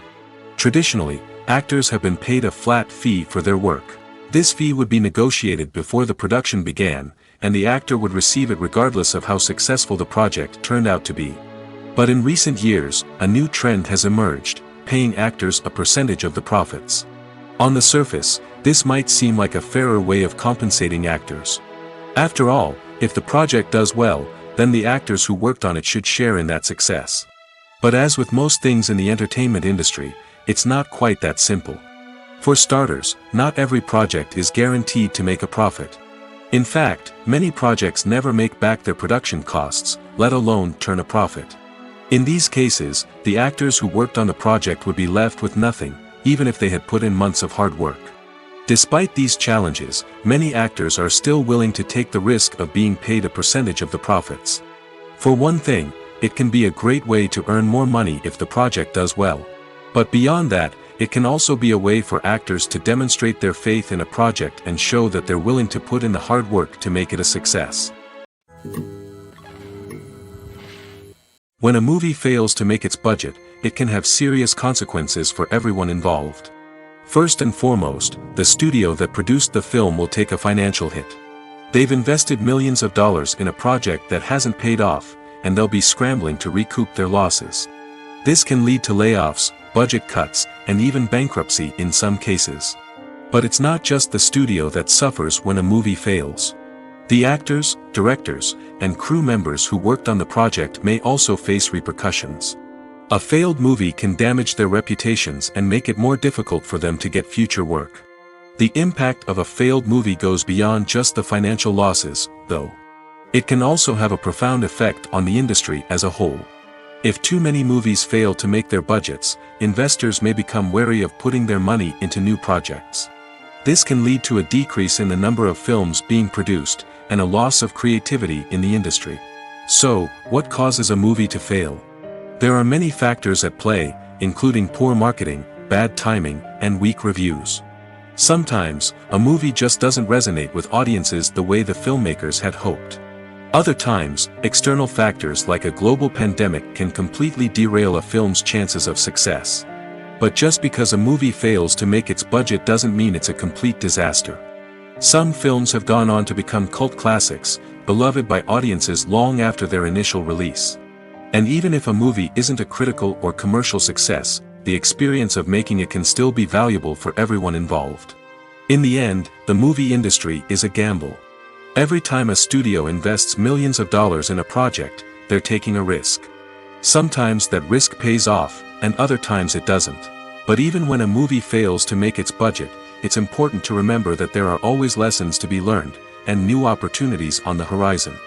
Traditionally, actors have been paid a flat fee for their work. This fee would be negotiated before the production began, and the actor would receive it regardless of how successful the project turned out to be. But in recent years, a new trend has emerged, paying actors a percentage of the profits. On the surface, this might seem like a fairer way of compensating actors. After all, if the project does well, then the actors who worked on it should share in that success. But as with most things in the entertainment industry, it's not quite that simple. For starters, not every project is guaranteed to make a profit. In fact, many projects never make back their production costs, let alone turn a profit. In these cases, the actors who worked on the project would be left with nothing, even if they had put in months of hard work. Despite these challenges, many actors are still willing to take the risk of being paid a percentage of the profits. For one thing, it can be a great way to earn more money if the project does well. But beyond that, it can also be a way for actors to demonstrate their faith in a project and show that they're willing to put in the hard work to make it a success. When a movie fails to make its budget, it can have serious consequences for everyone involved. First and foremost, the studio that produced the film will take a financial hit. They've invested millions of dollars in a project that hasn't paid off, and they'll be scrambling to recoup their losses. This can lead to layoffs, budget cuts, and even bankruptcy in some cases. But it's not just the studio that suffers when a movie fails. The actors, directors, and crew members who worked on the project may also face repercussions. A failed movie can damage their reputations and make it more difficult for them to get future work. The impact of a failed movie goes beyond just the financial losses, though. It can also have a profound effect on the industry as a whole. If too many movies fail to make their budgets, investors may become wary of putting their money into new projects. This can lead to a decrease in the number of films being produced, and a loss of creativity in the industry. So, what causes a movie to fail? There are many factors at play, including poor marketing, bad timing, and weak reviews. Sometimes, a movie just doesn't resonate with audiences the way the filmmakers had hoped. Other times, external factors like a global pandemic can completely derail a film's chances of success. But just because a movie fails to make its budget doesn't mean it's a complete disaster. Some films have gone on to become cult classics, beloved by audiences long after their initial release. And even if a movie isn't a critical or commercial success, the experience of making it can still be valuable for everyone involved. In the end, the movie industry is a gamble. Every time a studio invests millions of dollars in a project, they're taking a risk. Sometimes that risk pays off, and other times it doesn't. But even when a movie fails to make its budget, it's important to remember that there are always lessons to be learned, and new opportunities on the horizon.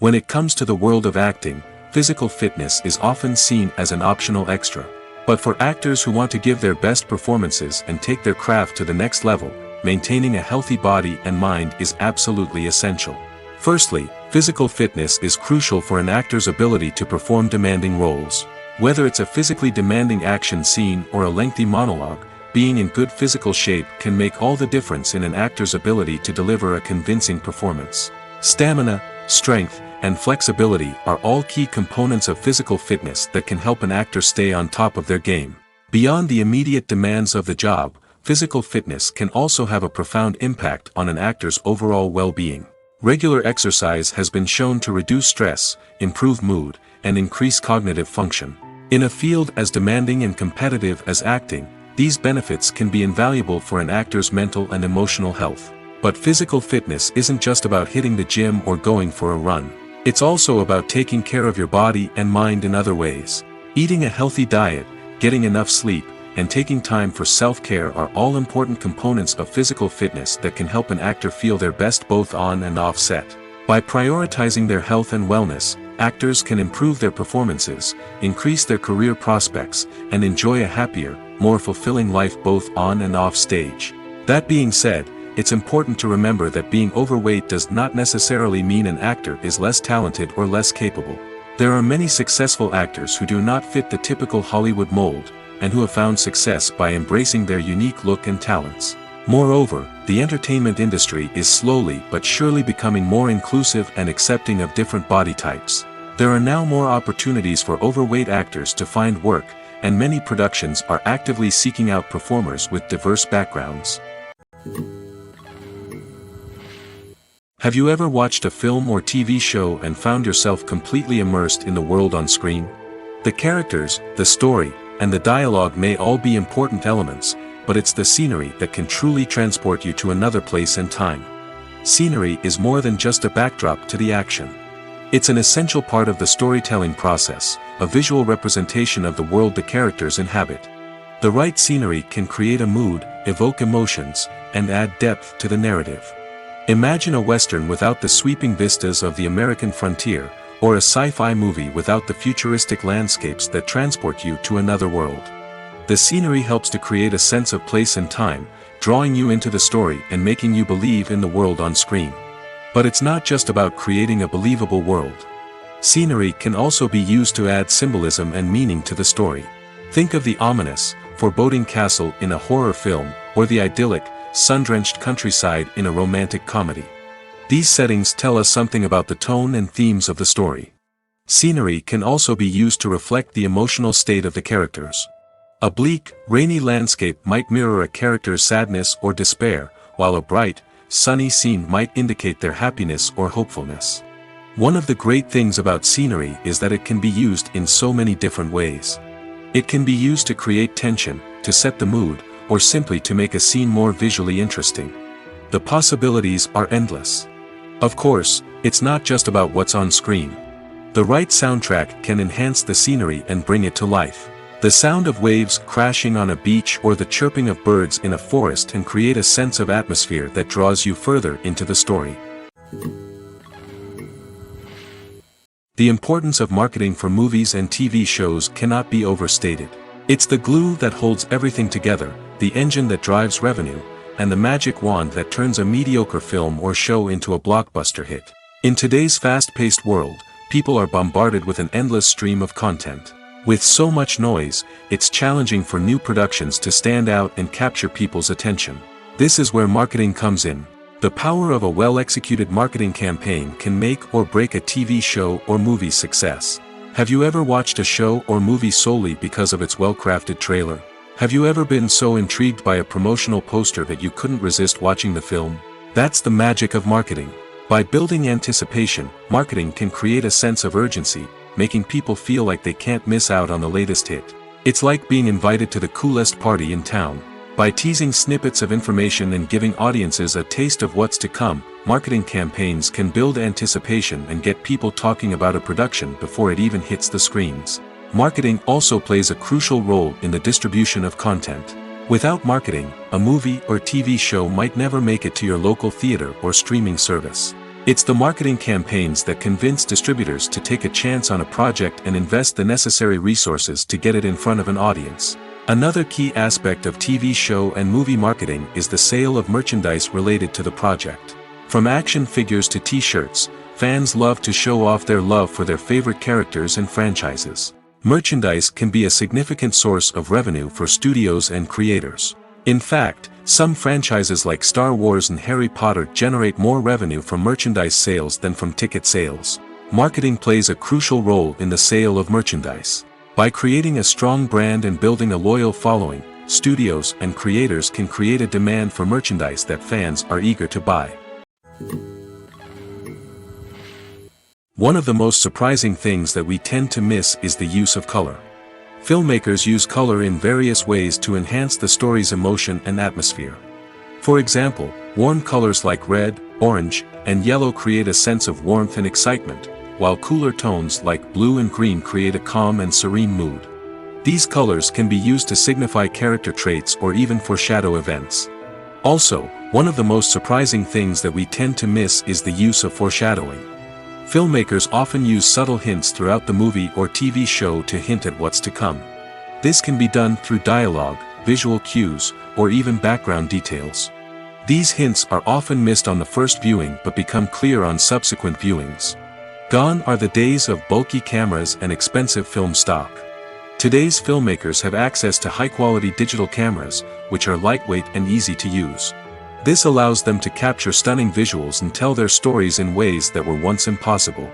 When it comes to the world of acting, physical fitness is often seen as an optional extra. But for actors who want to give their best performances and take their craft to the next level, maintaining a healthy body and mind is absolutely essential. Firstly, physical fitness is crucial for an actor's ability to perform demanding roles. Whether it's a physically demanding action scene or a lengthy monologue, being in good physical shape can make all the difference in an actor's ability to deliver a convincing performance. Stamina, strength, and flexibility are all key components of physical fitness that can help an actor stay on top of their game. Beyond the immediate demands of the job, physical fitness can also have a profound impact on an actor's overall well-being. Regular exercise has been shown to reduce stress, improve mood, and increase cognitive function. In a field as demanding and competitive as acting, these benefits can be invaluable for an actor's mental and emotional health. But physical fitness isn't just about hitting the gym or going for a run. It's also about taking care of your body and mind in other ways. Eating a healthy diet, getting enough sleep, and taking time for self-care are all important components of physical fitness that can help an actor feel their best both on and off set. By prioritizing their health and wellness, actors can improve their performances, increase their career prospects, and enjoy a happier, more fulfilling life both on and off stage. That being said, it's important to remember that being overweight does not necessarily mean an actor is less talented or less capable. There are many successful actors who do not fit the typical Hollywood mold, and who have found success by embracing their unique look and talents. Moreover, the entertainment industry is slowly but surely becoming more inclusive and accepting of different body types. There are now more opportunities for overweight actors to find work, and many productions are actively seeking out performers with diverse backgrounds. Have you ever watched a film or TV show and found yourself completely immersed in the world on screen? The characters, the story, and the dialogue may all be important elements, but it's the scenery that can truly transport you to another place and time. Scenery is more than just a backdrop to the action. It's an essential part of the storytelling process, a visual representation of the world the characters inhabit. The right scenery can create a mood, evoke emotions, and add depth to the narrative. Imagine a Western without the sweeping vistas of the American frontier, or a sci-fi movie without the futuristic landscapes that transport you to another world. The scenery helps to create a sense of place and time, drawing you into the story and making you believe in the world on screen. But it's not just about creating a believable world. Scenery can also be used to add symbolism and meaning to the story. Think of the ominous, foreboding castle in a horror film, or the idyllic, sun-drenched countryside in a romantic comedy. These settings tell us something about the tone and themes of the story. Scenery can also be used to reflect the emotional state of the characters. A bleak, rainy landscape might mirror a character's sadness or despair, while a bright, sunny scene might indicate their happiness or hopefulness. One of the great things about scenery is that it can be used in so many different ways. It can be used to create tension, to set the mood, or simply to make a scene more visually interesting. The possibilities are endless. Of course, it's not just about what's on screen. The right soundtrack can enhance the scenery and bring it to life. The sound of waves crashing on a beach or the chirping of birds in a forest can create a sense of atmosphere that draws you further into the story. The importance of marketing for movies and TV shows cannot be overstated. It's the glue that holds everything together, the engine that drives revenue, and the magic wand that turns a mediocre film or show into a blockbuster hit. In today's fast-paced world, people are bombarded with an endless stream of content. With so much noise, it's challenging for new productions to stand out and capture people's attention. This is where marketing comes in. The power of a well-executed marketing campaign can make or break a TV show or movie's success. Have you ever watched a show or movie solely because of its well-crafted trailer? Have you ever been so intrigued by a promotional poster that you couldn't resist watching the film? That's the magic of marketing. By building anticipation, marketing can create a sense of urgency, making people feel like they can't miss out on the latest hit. It's like being invited to the coolest party in town. By teasing snippets of information and giving audiences a taste of what's to come, marketing campaigns can build anticipation and get people talking about a production before it even hits the screens. Marketing also plays a crucial role in the distribution of content. Without marketing, a movie or TV show might never make it to your local theater or streaming service. It's the marketing campaigns that convince distributors to take a chance on a project and invest the necessary resources to get it in front of an audience. Another key aspect of TV show and movie marketing is the sale of merchandise related to the project. From action figures to t-shirts, fans love to show off their love for their favorite characters and franchises. Merchandise can be a significant source of revenue for studios and creators. In fact, some franchises like Star Wars and Harry Potter generate more revenue from merchandise sales than from ticket sales. Marketing plays a crucial role in the sale of merchandise. By creating a strong brand and building a loyal following, studios and creators can create a demand for merchandise that fans are eager to buy. One of the most surprising things that we tend to miss is the use of color. Filmmakers use color in various ways to enhance the story's emotion and atmosphere. For example, warm colors like red, orange, and yellow create a sense of warmth and excitement, while cooler tones like blue and green create a calm and serene mood. These colors can be used to signify character traits or even foreshadow events. Also, one of the most surprising things that we tend to miss is the use of foreshadowing. Filmmakers often use subtle hints throughout the movie or TV show to hint at what's to come. This can be done through dialogue, visual cues, or even background details. These hints are often missed on the first viewing but become clear on subsequent viewings. Gone are the days of bulky cameras and expensive film stock. Today's filmmakers have access to high-quality digital cameras, which are lightweight and easy to use. This allows them to capture stunning visuals and tell their stories in ways that were once impossible.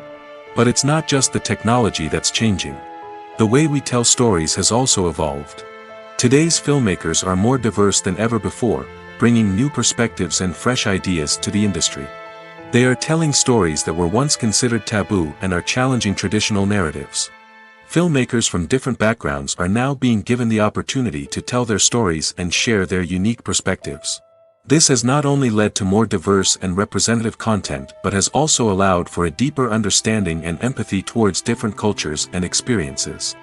But it's not just the technology that's changing. The way we tell stories has also evolved. Today's filmmakers are more diverse than ever before, bringing new perspectives and fresh ideas to the industry. They are telling stories that were once considered taboo and are challenging traditional narratives. Filmmakers from different backgrounds are now being given the opportunity to tell their stories and share their unique perspectives. This has not only led to more diverse and representative content but has also allowed for a deeper understanding and empathy towards different cultures and experiences.